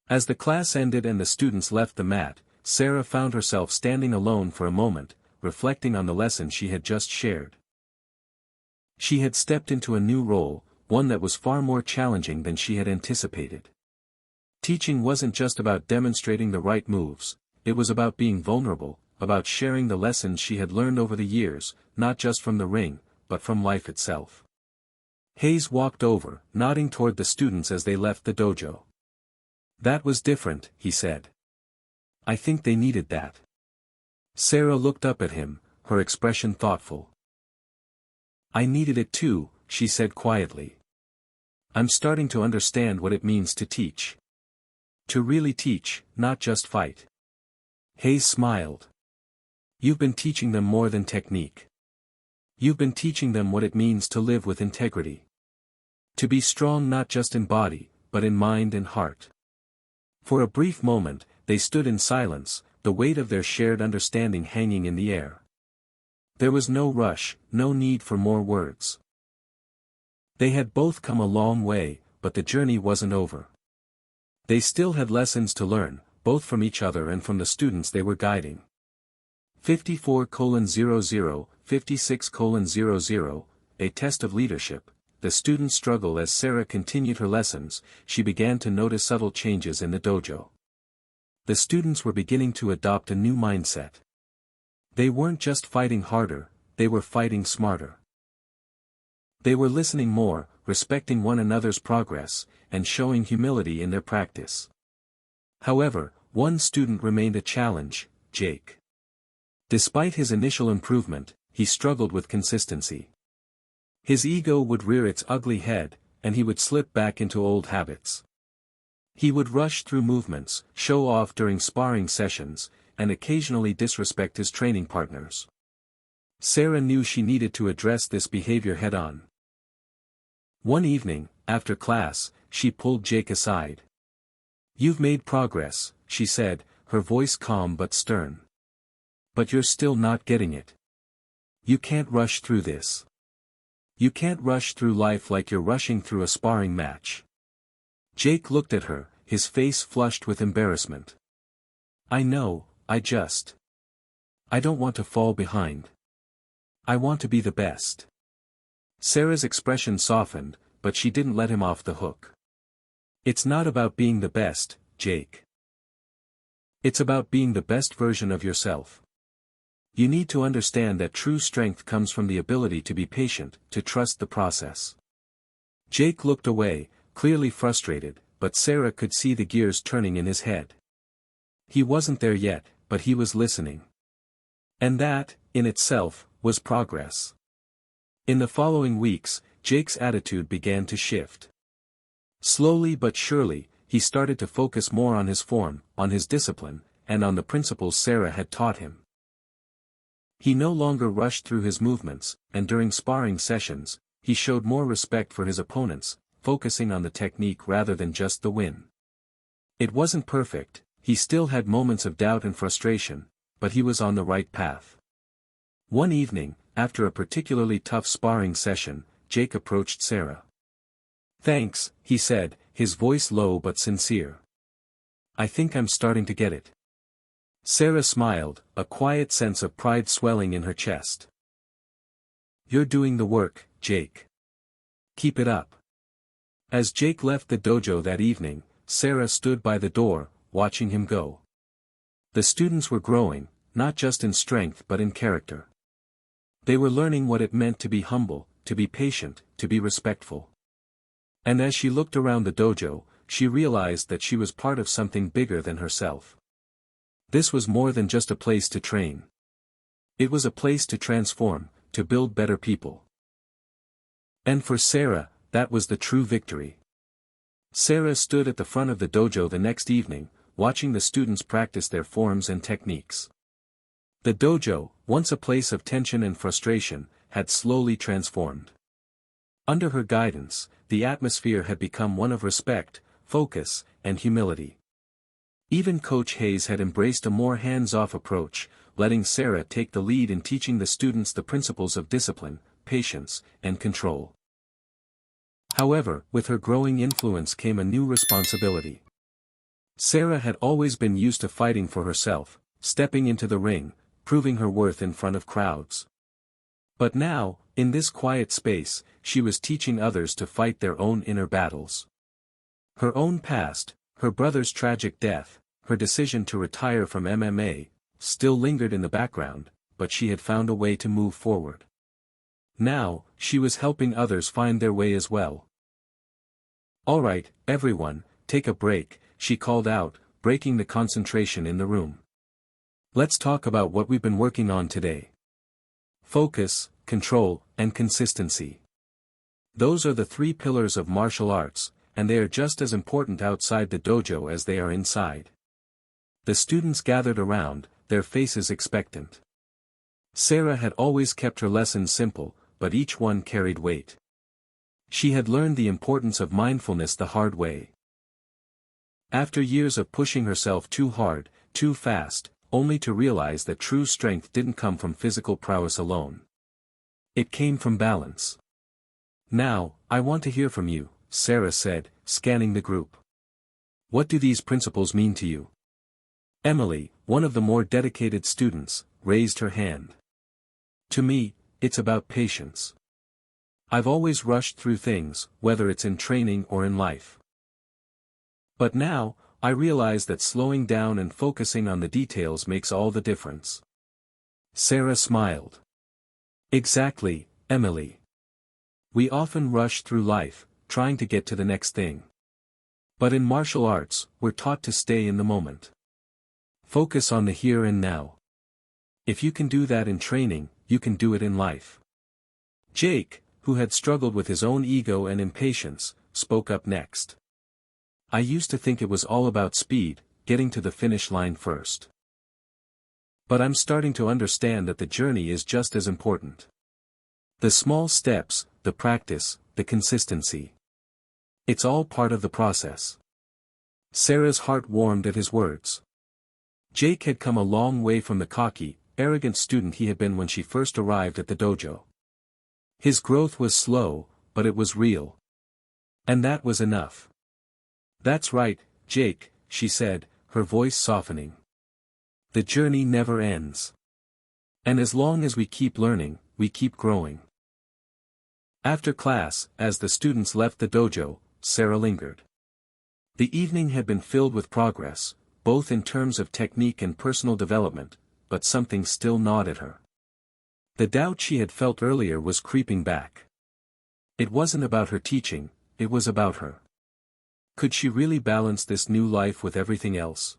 As the class ended and the students left the mat, Sarah found herself standing alone for a moment, reflecting on the lesson she had just shared. She had stepped into a new role, one that was far more challenging than she had anticipated. Teaching wasn't just about demonstrating the right moves, it was about being vulnerable, about sharing the lessons she had learned over the years, not just from the ring, but from life itself. Hayes walked over, nodding toward the students as they left the dojo. "That was different," he said. "I think they needed that." Sarah looked up at him, her expression thoughtful. "I needed it too," she said quietly. "I'm starting to understand what it means to teach. To really teach, not just fight." Hayes smiled. "You've been teaching them more than technique. You've been teaching them what it means to live with integrity. To be strong not just in body, but in mind and heart." For a brief moment, they stood in silence, the weight of their shared understanding hanging in the air. There was no rush, no need for more words. They had both come a long way, but the journey wasn't over. They still had lessons to learn, both from each other and from the students they were guiding. 54:00, 56:00, a test of leadership. The students struggled. As Sarah continued her lessons, she began to notice subtle changes in the dojo. The students were beginning to adopt a new mindset. They weren't just fighting harder, they were fighting smarter. They were listening more, respecting one another's progress, and showing humility in their practice. However, one student remained a challenge, Jake. Despite his initial improvement, he struggled with consistency. His ego would rear its ugly head, and he would slip back into old habits. He would rush through movements, show off during sparring sessions, and occasionally disrespect his training partners. Sarah knew she needed to address this behavior head-on. One evening, after class, she pulled Jake aside. "You've made progress," she said, her voice calm but stern. "But you're still not getting it. You can't rush through this. You can't rush through life like you're rushing through a sparring match." Jake looked at her, his face flushed with embarrassment. "I know, I don't want to fall behind. I want to be the best." Sarah's expression softened, but she didn't let him off the hook. "It's not about being the best, Jake. It's about being the best version of yourself. You need to understand that true strength comes from the ability to be patient, to trust the process." Jake looked away, clearly frustrated, but Sarah could see the gears turning in his head. He wasn't there yet, but he was listening. And that, in itself, was progress. In the following weeks, Jake's attitude began to shift. Slowly but surely, he started to focus more on his form, on his discipline, and on the principles Sarah had taught him. He no longer rushed through his movements, and during sparring sessions, he showed more respect for his opponents, focusing on the technique rather than just the win. It wasn't perfect, he still had moments of doubt and frustration, but he was on the right path. One evening, after a particularly tough sparring session, Jake approached Sarah. "Thanks," he said, his voice low but sincere. "I think I'm starting to get it." Sarah smiled, a quiet sense of pride swelling in her chest. "You're doing the work, Jake. Keep it up." As Jake left the dojo that evening, Sarah stood by the door, watching him go. The students were growing, not just in strength but in character. They were learning what it meant to be humble, to be patient, to be respectful. And as she looked around the dojo, she realized that she was part of something bigger than herself. This was more than just a place to train. It was a place to transform, to build better people. And for Sarah, that was the true victory. Sarah stood at the front of the dojo the next evening, watching the students practice their forms and techniques. The dojo, once a place of tension and frustration, had slowly transformed. Under her guidance, the atmosphere had become one of respect, focus, and humility. Even Coach Hayes had embraced a more hands-off approach, letting Sarah take the lead in teaching the students the principles of discipline, patience, and control. However, with her growing influence came a new responsibility. Sarah had always been used to fighting for herself, stepping into the ring, proving her worth in front of crowds. But now, in this quiet space, she was teaching others to fight their own inner battles. Her own past, her brother's tragic death, her decision to retire from MMA, still lingered in the background, but she had found a way to move forward. Now, she was helping others find their way as well. "All right, everyone, take a break," she called out, breaking the concentration in the room. "Let's talk about what we've been working on today. Focus, control, and consistency. Those are the 3 pillars of martial arts, and they are just as important outside the dojo as they are inside." The students gathered around, their faces expectant. Sarah had always kept her lessons simple, but each one carried weight. She had learned the importance of mindfulness the hard way. After years of pushing herself too hard, too fast, only to realize that true strength didn't come from physical prowess alone. It came from balance. "Now, I want to hear from you," Sarah said, scanning the group. "What do these principles mean to you?" Emily, one of the more dedicated students, raised her hand. "To me, it's about patience. I've always rushed through things, whether it's in training or in life. But now, I realize that slowing down and focusing on the details makes all the difference." Sarah smiled. "Exactly, Emily. We often rush through life, trying to get to the next thing. But in martial arts, we're taught to stay in the moment. Focus on the here and now. If you can do that in training, you can do it in life." Jake, who had struggled with his own ego and impatience, spoke up next. "I used to think it was all about speed, getting to the finish line first. But I'm starting to understand that the journey is just as important. The small steps, the practice, the consistency. It's all part of the process." Sarah's heart warmed at his words. Jake had come a long way from the cocky, arrogant student he had been when she first arrived at the dojo. His growth was slow, but it was real. And that was enough. "That's right, Jake," she said, her voice softening. "The journey never ends. And as long as we keep learning, we keep growing." After class, as the students left the dojo, Sarah lingered. The evening had been filled with progress, both in terms of technique and personal development, but something still gnawed at her. The doubt she had felt earlier was creeping back. It wasn't about her teaching, it was about her. Could she really balance this new life with everything else?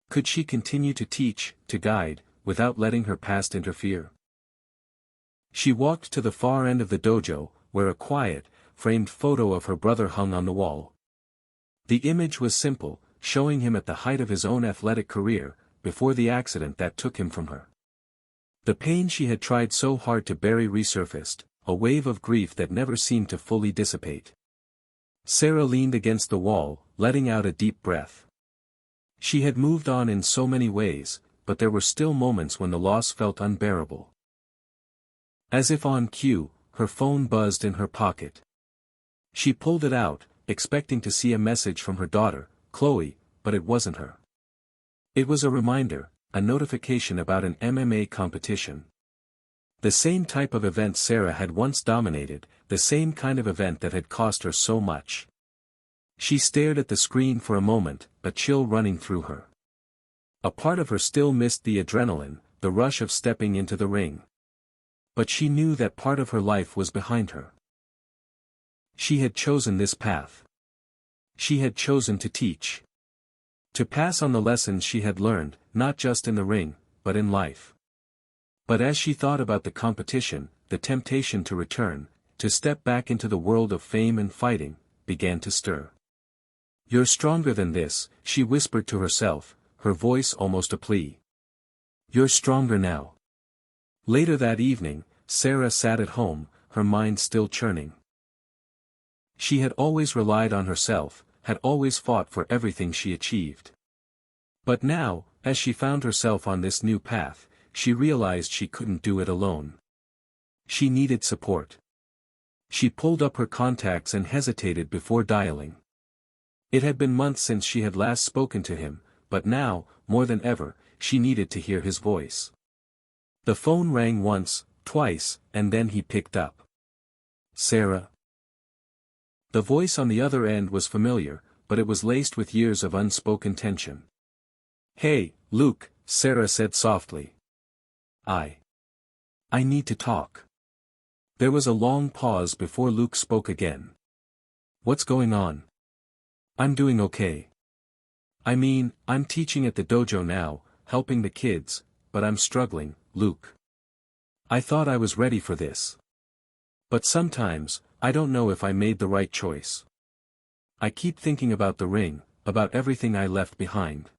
Could she continue to teach, to guide, without letting her past interfere? She walked to the far end of the dojo, where a quiet, framed photo of her brother hung on the wall. The image was simple, showing him at the height of his own athletic career, before the accident that took him from her. The pain she had tried so hard to bury resurfaced, a wave of grief that never seemed to fully dissipate. Sarah leaned against the wall, letting out a deep breath. She had moved on in so many ways, but there were still moments when the loss felt unbearable. As if on cue, her phone buzzed in her pocket. She pulled it out, expecting to see a message from her daughter, Chloe, but it wasn't her. It was a reminder, a notification about an MMA competition. The same type of event Sarah had once dominated, the same kind of event that had cost her so much. She stared at the screen for a moment, a chill running through her. A part of her still missed the adrenaline, the rush of stepping into the ring. But she knew that part of her life was behind her. She had chosen this path. She had chosen to teach. To pass on the lessons she had learned, not just in the ring, but in life. But as she thought about the competition, the temptation to return, to step back into the world of fame and fighting, began to stir. "You're stronger than this," she whispered to herself, her voice almost a plea. "You're stronger now." Later that evening, Sarah sat at home, her mind still churning. She had always relied on herself, had always fought for everything she achieved. But now, as she found herself on this new path, she realized she couldn't do it alone. She needed support. She pulled up her contacts and hesitated before dialing. It had been months since she had last spoken to him, but now, more than ever, she needed to hear his voice. The phone rang once, twice, and then he picked up. "Sarah?" The voice on the other end was familiar, but it was laced with years of unspoken tension. "Hey, Luke," Sarah said softly. I need to talk." There was a long pause before Luke spoke again. "What's going on?" "I'm doing okay. I mean, I'm teaching at the dojo now, helping the kids, but I'm struggling, Luke. I thought I was ready for this. But sometimes, I don't know if I made the right choice. I keep thinking about the ring, about everything I left behind.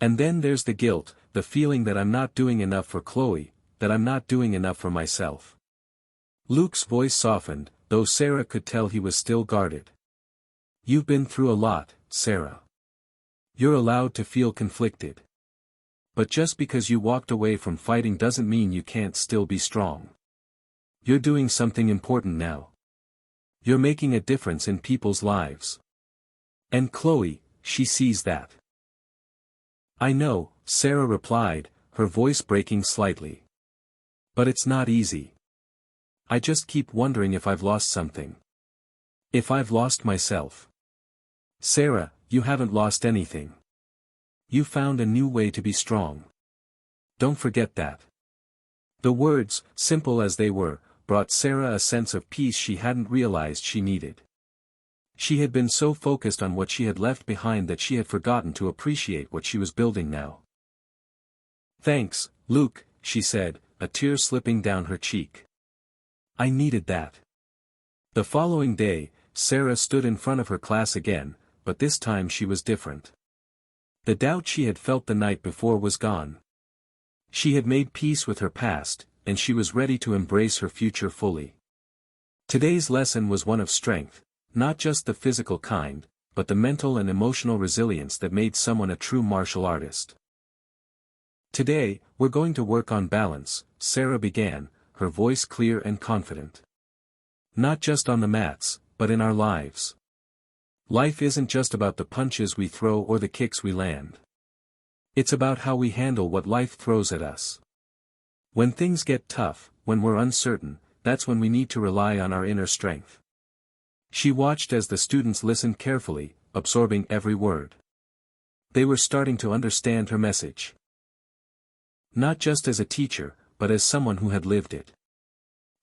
And then there's the guilt, the feeling that I'm not doing enough for Chloe, that I'm not doing enough for myself." Luke's voice softened, though Sarah could tell he was still guarded. "You've been through a lot, Sarah. You're allowed to feel conflicted. But just because you walked away from fighting doesn't mean you can't still be strong. You're doing something important now. You're making a difference in people's lives. And Chloe, she sees that." "I know," Sarah replied, her voice breaking slightly. "But it's not easy. I just keep wondering if I've lost something. If I've lost myself." "Sarah, you haven't lost anything. You found a new way to be strong. Don't forget that." The words, simple as they were, brought Sarah a sense of peace she hadn't realized she needed. She had been so focused on what she had left behind that she had forgotten to appreciate what she was building now. "Thanks, Luke," she said, a tear slipping down her cheek. "I needed that." The following day, Sarah stood in front of her class again, but this time she was different. The doubt she had felt the night before was gone. She had made peace with her past, and she was ready to embrace her future fully. Today's lesson was one of strength, not just the physical kind, but the mental and emotional resilience that made someone a true martial artist. "Today, we're going to work on balance," Sarah began, her voice clear and confident. "Not just on the mats, but in our lives. Life isn't just about the punches we throw or the kicks we land. It's about how we handle what life throws at us. When things get tough, when we're uncertain, that's when we need to rely on our inner strength." She watched as the students listened carefully, absorbing every word. They were starting to understand her message. Not just as a teacher, but as someone who had lived it.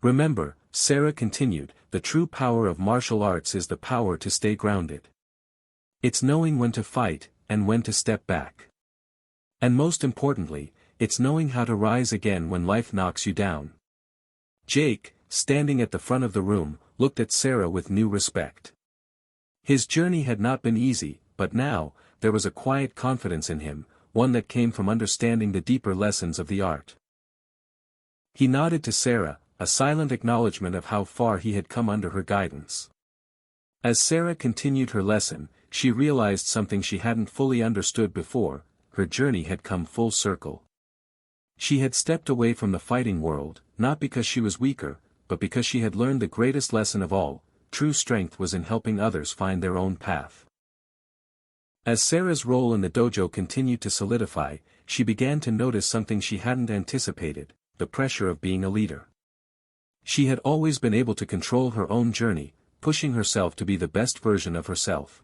"Remember," Sarah continued, "the true power of martial arts is the power to stay grounded. It's knowing when to fight, and when to step back. And most importantly, it's knowing how to rise again when life knocks you down." Jake, standing at the front of the room, looked at Sarah with new respect. His journey had not been easy, but now, there was a quiet confidence in him, one that came from understanding the deeper lessons of the art. He nodded to Sarah, a silent acknowledgement of how far he had come under her guidance. As Sarah continued her lesson, she realized something she hadn't fully understood before: her journey had come full circle. She had stepped away from the fighting world, not because she was weaker, but because she had learned the greatest lesson of all: true strength was in helping others find their own path. As Sarah's role in the dojo continued to solidify, she began to notice something she hadn't anticipated: the pressure of being a leader. She had always been able to control her own journey, pushing herself to be the best version of herself.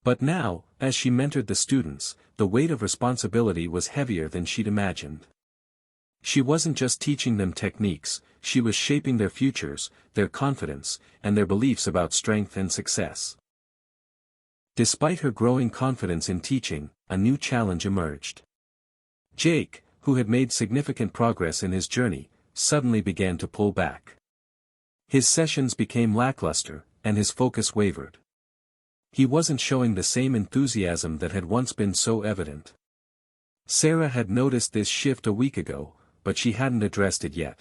But now, as she mentored the students, the weight of responsibility was heavier than she'd imagined. She wasn't just teaching them techniques, she was shaping their futures, their confidence, and their beliefs about strength and success. Despite her growing confidence in teaching, a new challenge emerged. Jake, who had made significant progress in his journey, suddenly began to pull back. His sessions became lackluster, and his focus wavered. He wasn't showing the same enthusiasm that had once been so evident. Sarah had noticed this shift a week ago, but she hadn't addressed it yet.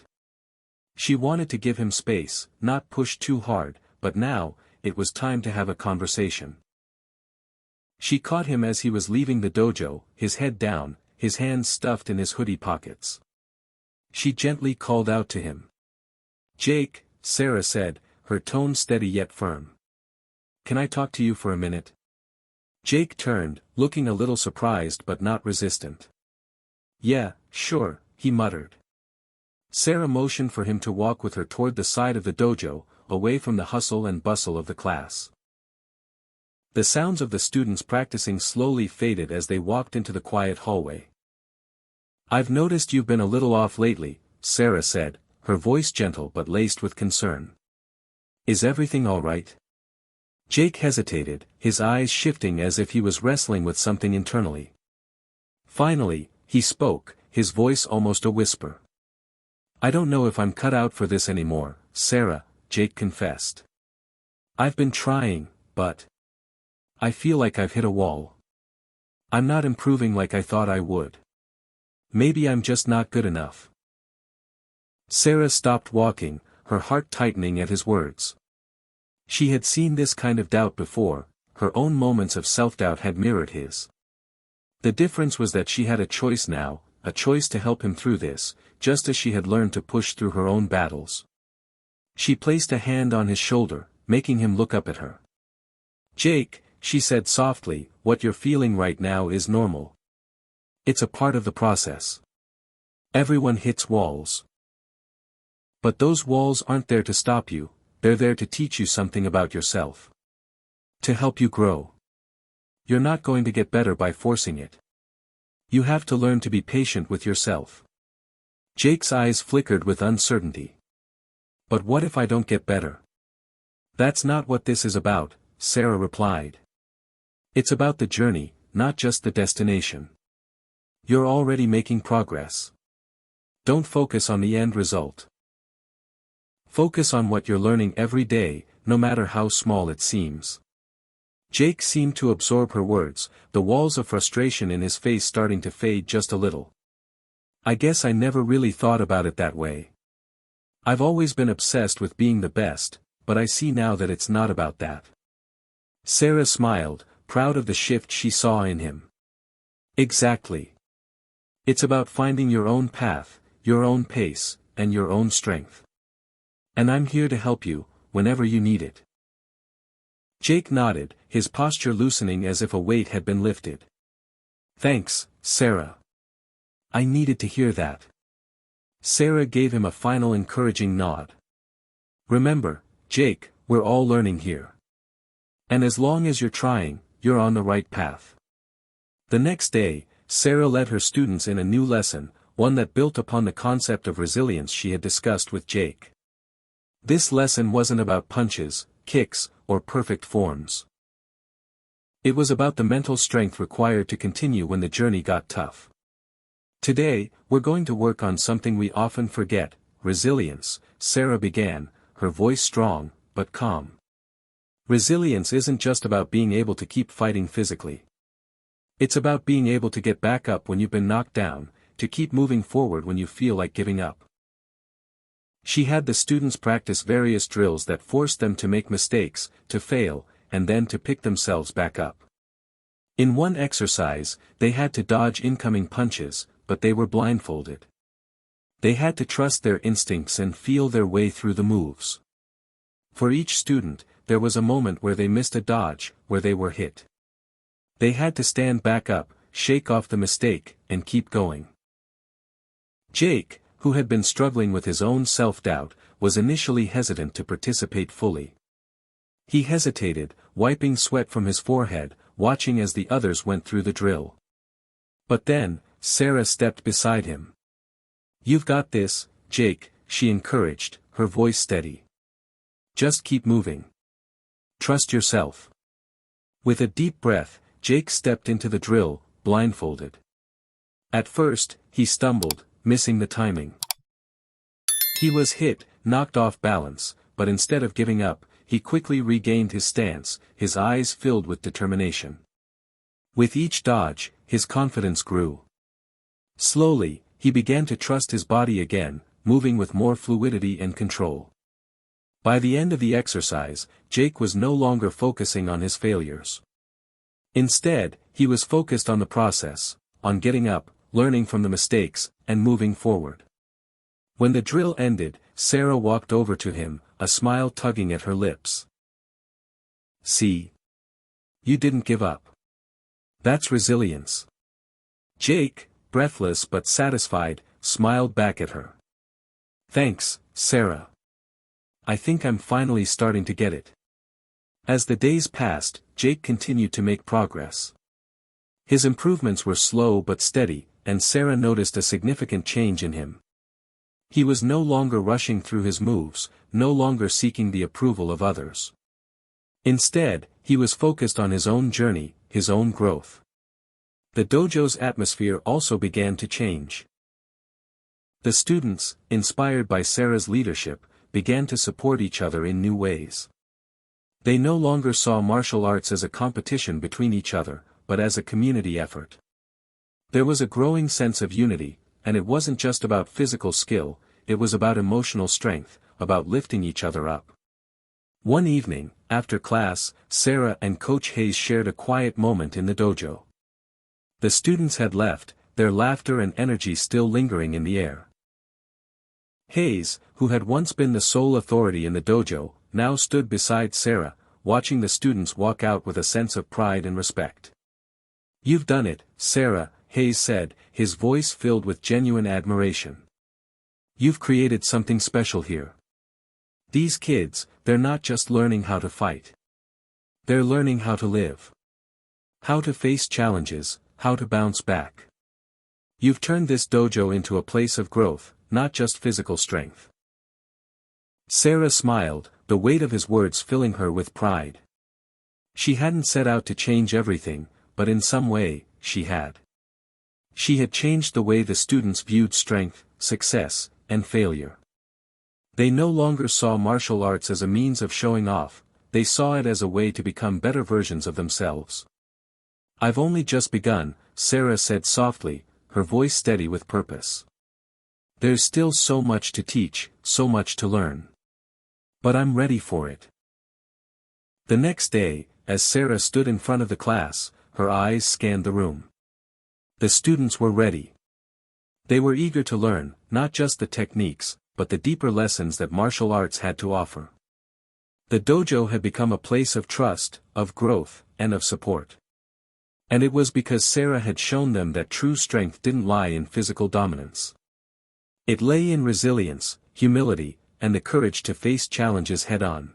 She wanted to give him space, not push too hard, but now, it was time to have a conversation. She caught him as he was leaving the dojo, his head down, his hands stuffed in his hoodie pockets. She gently called out to him. "Jake," Sarah said, her tone steady yet firm. "Can I talk to you for a minute?" Jake turned, looking a little surprised but not resistant. "Yeah, sure," he muttered. Sarah motioned for him to walk with her toward the side of the dojo, away from the hustle and bustle of the class. The sounds of the students practicing slowly faded as they walked into the quiet hallway. "I've noticed you've been a little off lately," Sarah said, her voice gentle but laced with concern. "Is everything all right?" Jake hesitated, his eyes shifting as if he was wrestling with something internally. Finally, he spoke, his voice almost a whisper. "I don't know if I'm cut out for this anymore, Sarah," Jake confessed. "I've been trying, but I feel like I've hit a wall. I'm not improving like I thought I would. Maybe I'm just not good enough." Sarah stopped walking, her heart tightening at his words. She had seen this kind of doubt before, her own moments of self-doubt had mirrored his. The difference was that she had a choice now, a choice to help him through this, just as she had learned to push through her own battles. She placed a hand on his shoulder, making him look up at her. "Jake," she said softly, "what you're feeling right now is normal. It's a part of the process. Everyone hits walls. But those walls aren't there to stop you, they're there to teach you something about yourself. To help you grow. You're not going to get better by forcing it. You have to learn to be patient with yourself." Jake's eyes flickered with uncertainty. "But what if I don't get better?" "That's not what this is about," Sarah replied. "It's about the journey, not just the destination. You're already making progress. Don't focus on the end result. Focus on what you're learning every day, no matter how small it seems." Jake seemed to absorb her words, the walls of frustration in his face starting to fade just a little. "I guess I never really thought about it that way. I've always been obsessed with being the best, but I see now that it's not about that." Sarah smiled, proud of the shift she saw in him. "Exactly. It's about finding your own path, your own pace, and your own strength. And I'm here to help you, whenever you need it." Jake nodded, his posture loosening as if a weight had been lifted. "Thanks, Sarah. I needed to hear that." Sarah gave him a final encouraging nod. "Remember, Jake, we're all learning here. And as long as you're trying, you're on the right path." The next day, Sarah led her students in a new lesson, one that built upon the concept of resilience she had discussed with Jake. This lesson wasn't about punches, kicks, or perfect forms. It was about the mental strength required to continue when the journey got tough. "Today, we're going to work on something we often forget, resilience," Sarah began, her voice strong, but calm. "Resilience isn't just about being able to keep fighting physically. It's about being able to get back up when you've been knocked down, to keep moving forward when you feel like giving up." She had the students practice various drills that forced them to make mistakes, to fail, and then to pick themselves back up. In one exercise, they had to dodge incoming punches, but they were blindfolded. They had to trust their instincts and feel their way through the moves. For each student, there was a moment where they missed a dodge, where they were hit. They had to stand back up, shake off the mistake, and keep going. Jake, who had been struggling with his own self-doubt, was initially hesitant to participate fully. He hesitated, wiping sweat from his forehead, watching as the others went through the drill. But then, Sarah stepped beside him. "You've got this, Jake," she encouraged, her voice steady. "Just keep moving. Trust yourself." With a deep breath, Jake stepped into the drill, blindfolded. At first, he stumbled, missing the timing. He was hit, knocked off balance, but instead of giving up, he quickly regained his stance, his eyes filled with determination. With each dodge, his confidence grew. Slowly, he began to trust his body again, moving with more fluidity and control. By the end of the exercise, Jake was no longer focusing on his failures. Instead, he was focused on the process, on getting up, learning from the mistakes, and moving forward. When the drill ended, Sarah walked over to him, a smile tugging at her lips. "See? You didn't give up. That's resilience." Jake, breathless but satisfied, smiled back at her. "Thanks, Sarah. I think I'm finally starting to get it." As the days passed, Jake continued to make progress. His improvements were slow but steady, and Sarah noticed a significant change in him. He was no longer rushing through his moves, no longer seeking the approval of others. Instead, he was focused on his own journey, his own growth. The dojo's atmosphere also began to change. The students, inspired by Sarah's leadership, began to support each other in new ways. They no longer saw martial arts as a competition between each other, but as a community effort. There was a growing sense of unity, and it wasn't just about physical skill, it was about emotional strength, about lifting each other up. One evening, after class, Sarah and Coach Hayes shared a quiet moment in the dojo. The students had left, their laughter and energy still lingering in the air. Hayes, who had once been the sole authority in the dojo, now stood beside Sarah, watching the students walk out with a sense of pride and respect. "You've done it, Sarah," Hayes said, his voice filled with genuine admiration. "You've created something special here. These kids, they're not just learning how to fight. They're learning how to live. How to face challenges, how to bounce back. You've turned this dojo into a place of growth, not just physical strength." Sarah smiled, the weight of his words filling her with pride. She hadn't set out to change everything, but in some way, she had. She had changed the way the students viewed strength, success, and failure. They no longer saw martial arts as a means of showing off, they saw it as a way to become better versions of themselves. "I've only just begun," Sarah said softly, her voice steady with purpose. "There's still so much to teach, so much to learn. But I'm ready for it." The next day, as Sarah stood in front of the class, her eyes scanned the room. The students were ready. They were eager to learn, not just the techniques, but the deeper lessons that martial arts had to offer. The dojo had become a place of trust, of growth, and of support. And it was because Sarah had shown them that true strength didn't lie in physical dominance. It lay in resilience, humility, and the courage to face challenges head-on.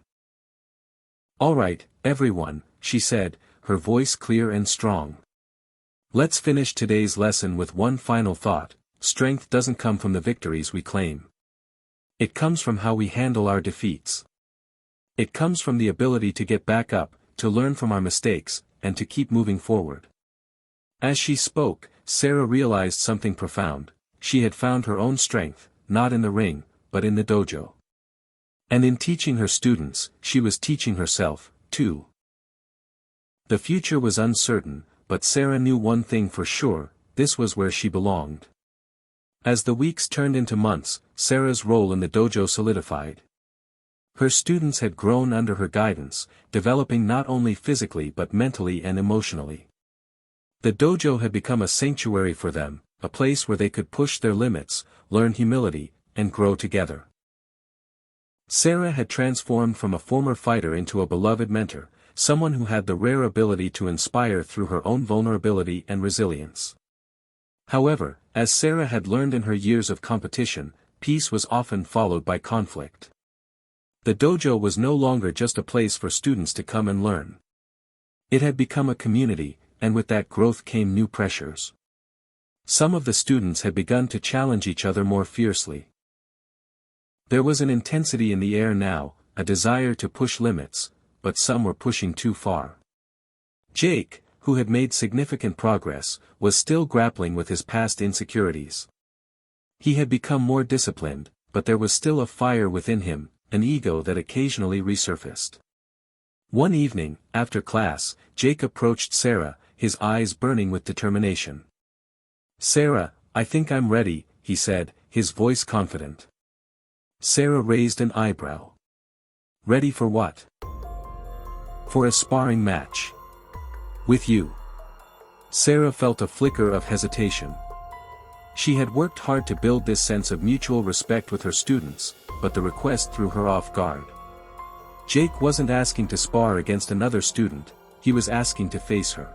"All right, everyone," she said, her voice clear and strong. "Let's finish today's lesson with one final thought: strength doesn't come from the victories we claim. It comes from how we handle our defeats. It comes from the ability to get back up, to learn from our mistakes, and to keep moving forward." As she spoke, Sarah realized something profound. She had found her own strength, not in the ring, but in the dojo. And in teaching her students, she was teaching herself, too. The future was uncertain, but Sarah knew one thing for sure: this was where she belonged. As the weeks turned into months, Sarah's role in the dojo solidified. Her students had grown under her guidance, developing not only physically but mentally and emotionally. The dojo had become a sanctuary for them, a place where they could push their limits, learn humility, and grow together. Sarah had transformed from a former fighter into a beloved mentor, someone who had the rare ability to inspire through her own vulnerability and resilience. However, as Sarah had learned in her years of competition, peace was often followed by conflict. The dojo was no longer just a place for students to come and learn. It had become a community, and with that growth came new pressures. Some of the students had begun to challenge each other more fiercely. There was an intensity in the air now, a desire to push limits, but some were pushing too far. Jake, who had made significant progress, was still grappling with his past insecurities. He had become more disciplined, but there was still a fire within him, an ego that occasionally resurfaced. One evening, after class, Jake approached Sarah, his eyes burning with determination. "Sarah, I think I'm ready," he said, his voice confident. Sarah raised an eyebrow. "Ready for what?" "For a sparring match. With you." Sarah felt a flicker of hesitation. She had worked hard to build this sense of mutual respect with her students, but the request threw her off guard. Jake wasn't asking to spar against another student, he was asking to face her.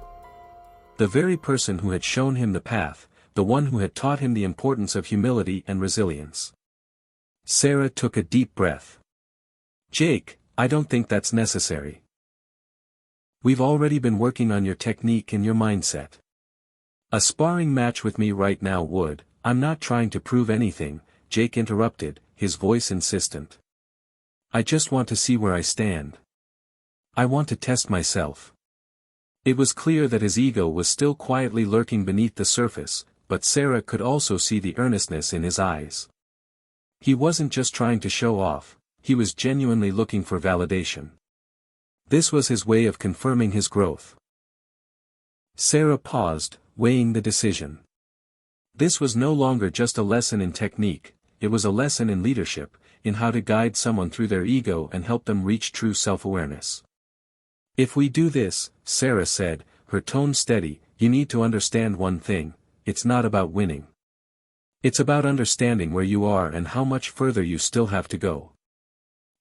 The very person who had shown him the path, the one who had taught him the importance of humility and resilience. Sarah took a deep breath. "Jake, I don't think that's necessary. We've already been working on your technique and your mindset. A sparring match with me right now would." "I'm not trying to prove anything," Jake interrupted, his voice insistent. "I just want to see where I stand. I want to test myself." It was clear that his ego was still quietly lurking beneath the surface, but Sarah could also see the earnestness in his eyes. He wasn't just trying to show off, he was genuinely looking for validation. This was his way of confirming his growth. Sarah paused, weighing the decision. This was no longer just a lesson in technique, it was a lesson in leadership, in how to guide someone through their ego and help them reach true self-awareness. "If we do this," Sarah said, her tone steady, "you need to understand one thing, it's not about winning. It's about understanding where you are and how much further you still have to go."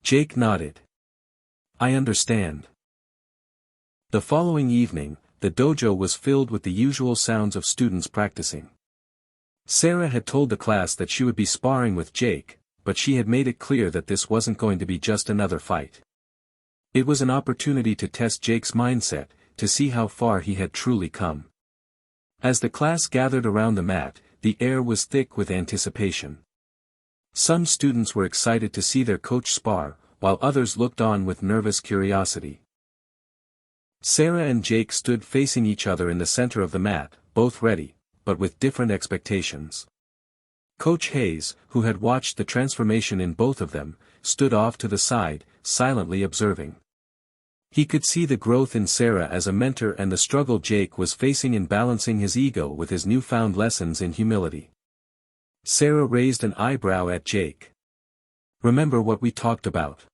Jake nodded. "I understand." The following evening, the dojo was filled with the usual sounds of students practicing. Sarah had told the class that she would be sparring with Jake, but she had made it clear that this wasn't going to be just another fight. It was an opportunity to test Jake's mindset, to see how far he had truly come. As the class gathered around the mat, the air was thick with anticipation. Some students were excited to see their coach spar, while others looked on with nervous curiosity. Sarah and Jake stood facing each other in the center of the mat, both ready, but with different expectations. Coach Hayes, who had watched the transformation in both of them, stood off to the side, silently observing. He could see the growth in Sarah as a mentor and the struggle Jake was facing in balancing his ego with his newfound lessons in humility. Sarah raised an eyebrow at Jake. "Remember what we talked about.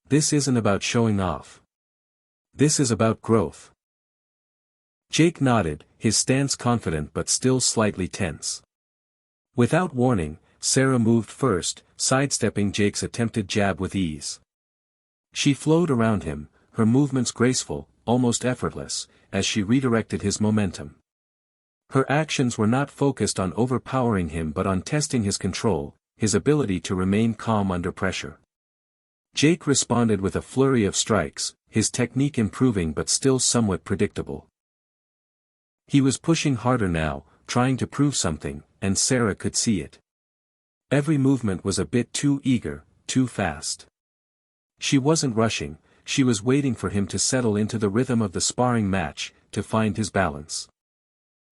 This isn't about showing off. This is about growth." Jake nodded, his stance confident but still slightly tense. Without warning, Sarah moved first, sidestepping Jake's attempted jab with ease. She flowed around him, her movements graceful, almost effortless, as she redirected his momentum. Her actions were not focused on overpowering him but on testing his control, his ability to remain calm under pressure. Jake responded with a flurry of strikes, his technique improving but still somewhat predictable. He was pushing harder now, trying to prove something, and Sarah could see it. Every movement was a bit too eager, too fast. She wasn't rushing, she was waiting for him to settle into the rhythm of the sparring match, to find his balance.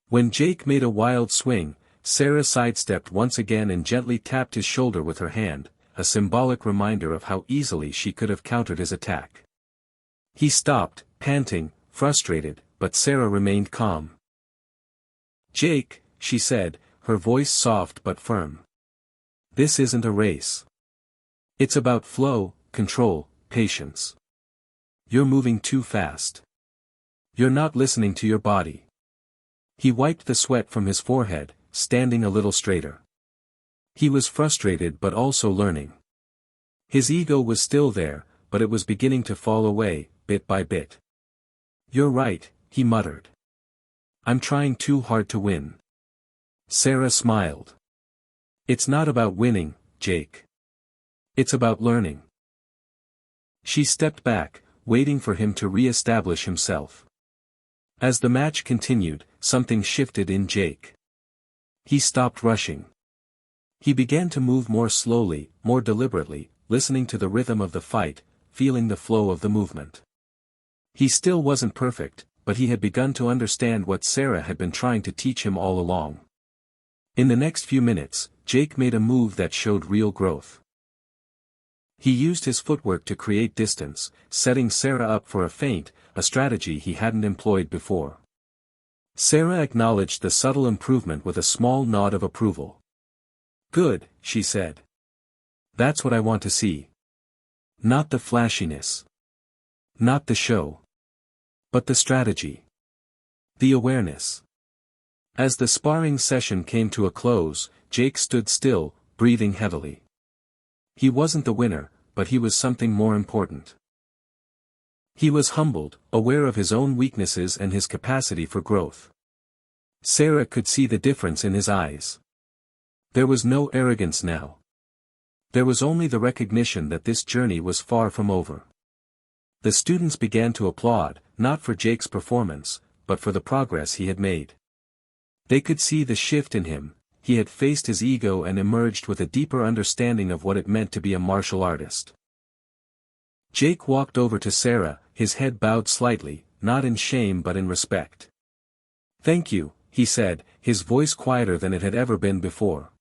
When Jake made a wild swing, Sarah sidestepped once again and gently tapped his shoulder with her hand, a symbolic reminder of how easily she could have countered his attack. He stopped, panting, frustrated, but Sarah remained calm. "Jake," she said, her voice soft but firm. "This isn't a race. It's about flow, control, patience. You're moving too fast. You're not listening to your body." He wiped the sweat from his forehead, standing a little straighter. He was frustrated but also learning. His ego was still there, but it was beginning to fall away, bit by bit. "You're right," he muttered. "I'm trying too hard to win." Sarah smiled. "It's not about winning, Jake. It's about learning." She stepped back, waiting for him to re-establish himself. As the match continued, something shifted in Jake. He stopped rushing. He began to move more slowly, more deliberately, listening to the rhythm of the fight, feeling the flow of the movement. He still wasn't perfect, but he had begun to understand what Sarah had been trying to teach him all along. In the next few minutes, Jake made a move that showed real growth. He used his footwork to create distance, setting Sarah up for a feint, a strategy he hadn't employed before. Sarah acknowledged the subtle improvement with a small nod of approval. "Good," she said. "That's what I want to see. Not the flashiness. Not the show. But the strategy. The awareness." As the sparring session came to a close, Jake stood still, breathing heavily. He wasn't the winner, but he was something more important. He was humbled, aware of his own weaknesses and his capacity for growth. Sarah could see the difference in his eyes. There was no arrogance now. There was only the recognition that this journey was far from over. The students began to applaud, not for Jake's performance, but for the progress he had made. They could see the shift in him. He had faced his ego and emerged with a deeper understanding of what it meant to be a martial artist. Jake walked over to Sarah, his head bowed slightly, not in shame but in respect. "Thank you," he said, his voice quieter than it had ever been before.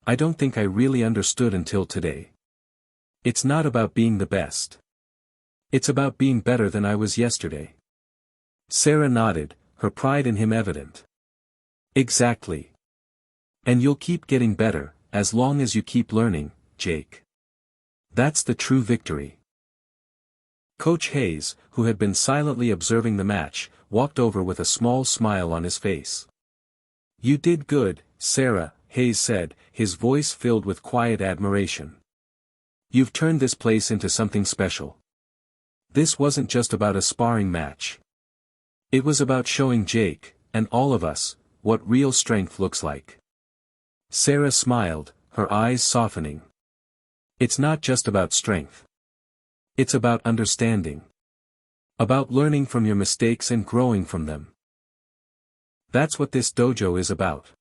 "I don't think I really understood until today. It's not about being the best. It's about being better than I was yesterday." Sarah nodded, her pride in him evident. "Exactly. And you'll keep getting better, as long as you keep learning, Jake. That's the true victory." Coach Hayes, who had been silently observing the match, walked over with a small smile on his face. "You did good, Sarah," Hayes said, his voice filled with quiet admiration. "You've turned this place into something special. This wasn't just about a sparring match. It was about showing Jake, and all of us, what real strength looks like." Sarah smiled, her eyes softening. "It's not just about strength. It's about understanding. About learning from your mistakes and growing from them. That's what this dojo is about."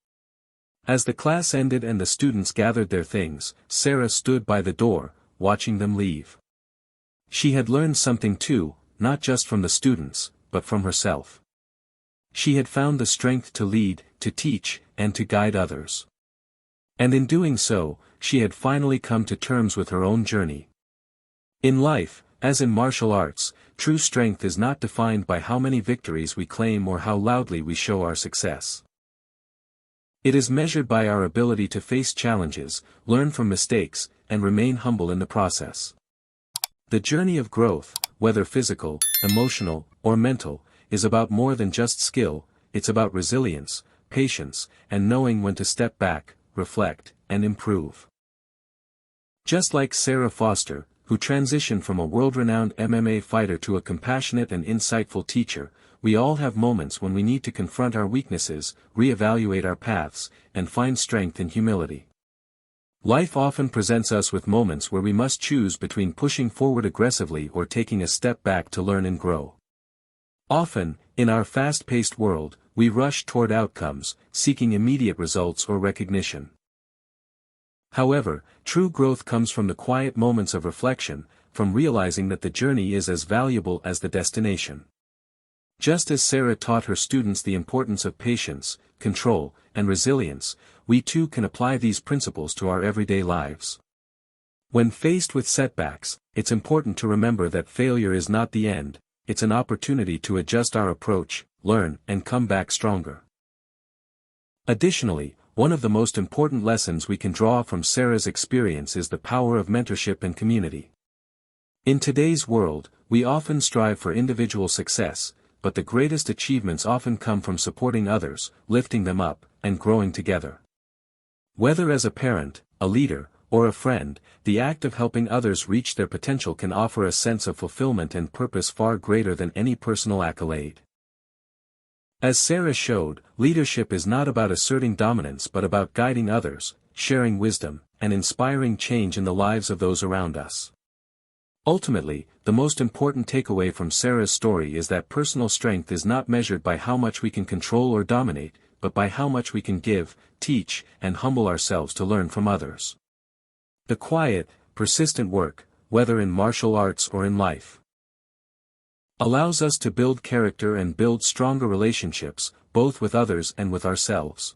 As the class ended and the students gathered their things, Sarah stood by the door, watching them leave. She had learned something too, not just from the students, but from herself. She had found the strength to lead, to teach, and to guide others. And in doing so, she had finally come to terms with her own journey. In life, as in martial arts, true strength is not defined by how many victories we claim or how loudly we show our success. It is measured by our ability to face challenges, learn from mistakes, and remain humble in the process. The journey of growth, whether physical, emotional, or mental, is about more than just skill. It's about resilience, patience, and knowing when to step back, reflect, and improve. Just like Sarah Foster, who transitioned from a world-renowned MMA fighter to a compassionate and insightful teacher, we all have moments when we need to confront our weaknesses, reevaluate our paths, and find strength in humility. Life often presents us with moments where we must choose between pushing forward aggressively or taking a step back to learn and grow. Often, in our fast-paced world, we rush toward outcomes, seeking immediate results or recognition. However, true growth comes from the quiet moments of reflection, from realizing that the journey is as valuable as the destination. Just as Sarah taught her students the importance of patience, control, and resilience, we too can apply these principles to our everyday lives. When faced with setbacks, it's important to remember that failure is not the end, it's an opportunity to adjust our approach, learn, and come back stronger. Additionally, one of the most important lessons we can draw from Sarah's experience is the power of mentorship and community. In today's world, we often strive for individual success, but the greatest achievements often come from supporting others, lifting them up, and growing together. Whether as a parent, a leader, or a friend, the act of helping others reach their potential can offer a sense of fulfillment and purpose far greater than any personal accolade. As Sarah showed, leadership is not about asserting dominance but about guiding others, sharing wisdom, and inspiring change in the lives of those around us. Ultimately, the most important takeaway from Sarah's story is that personal strength is not measured by how much we can control or dominate, but by how much we can give, teach, and humble ourselves to learn from others. The quiet, persistent work, whether in martial arts or in life, allows us to build character and build stronger relationships, both with others and with ourselves.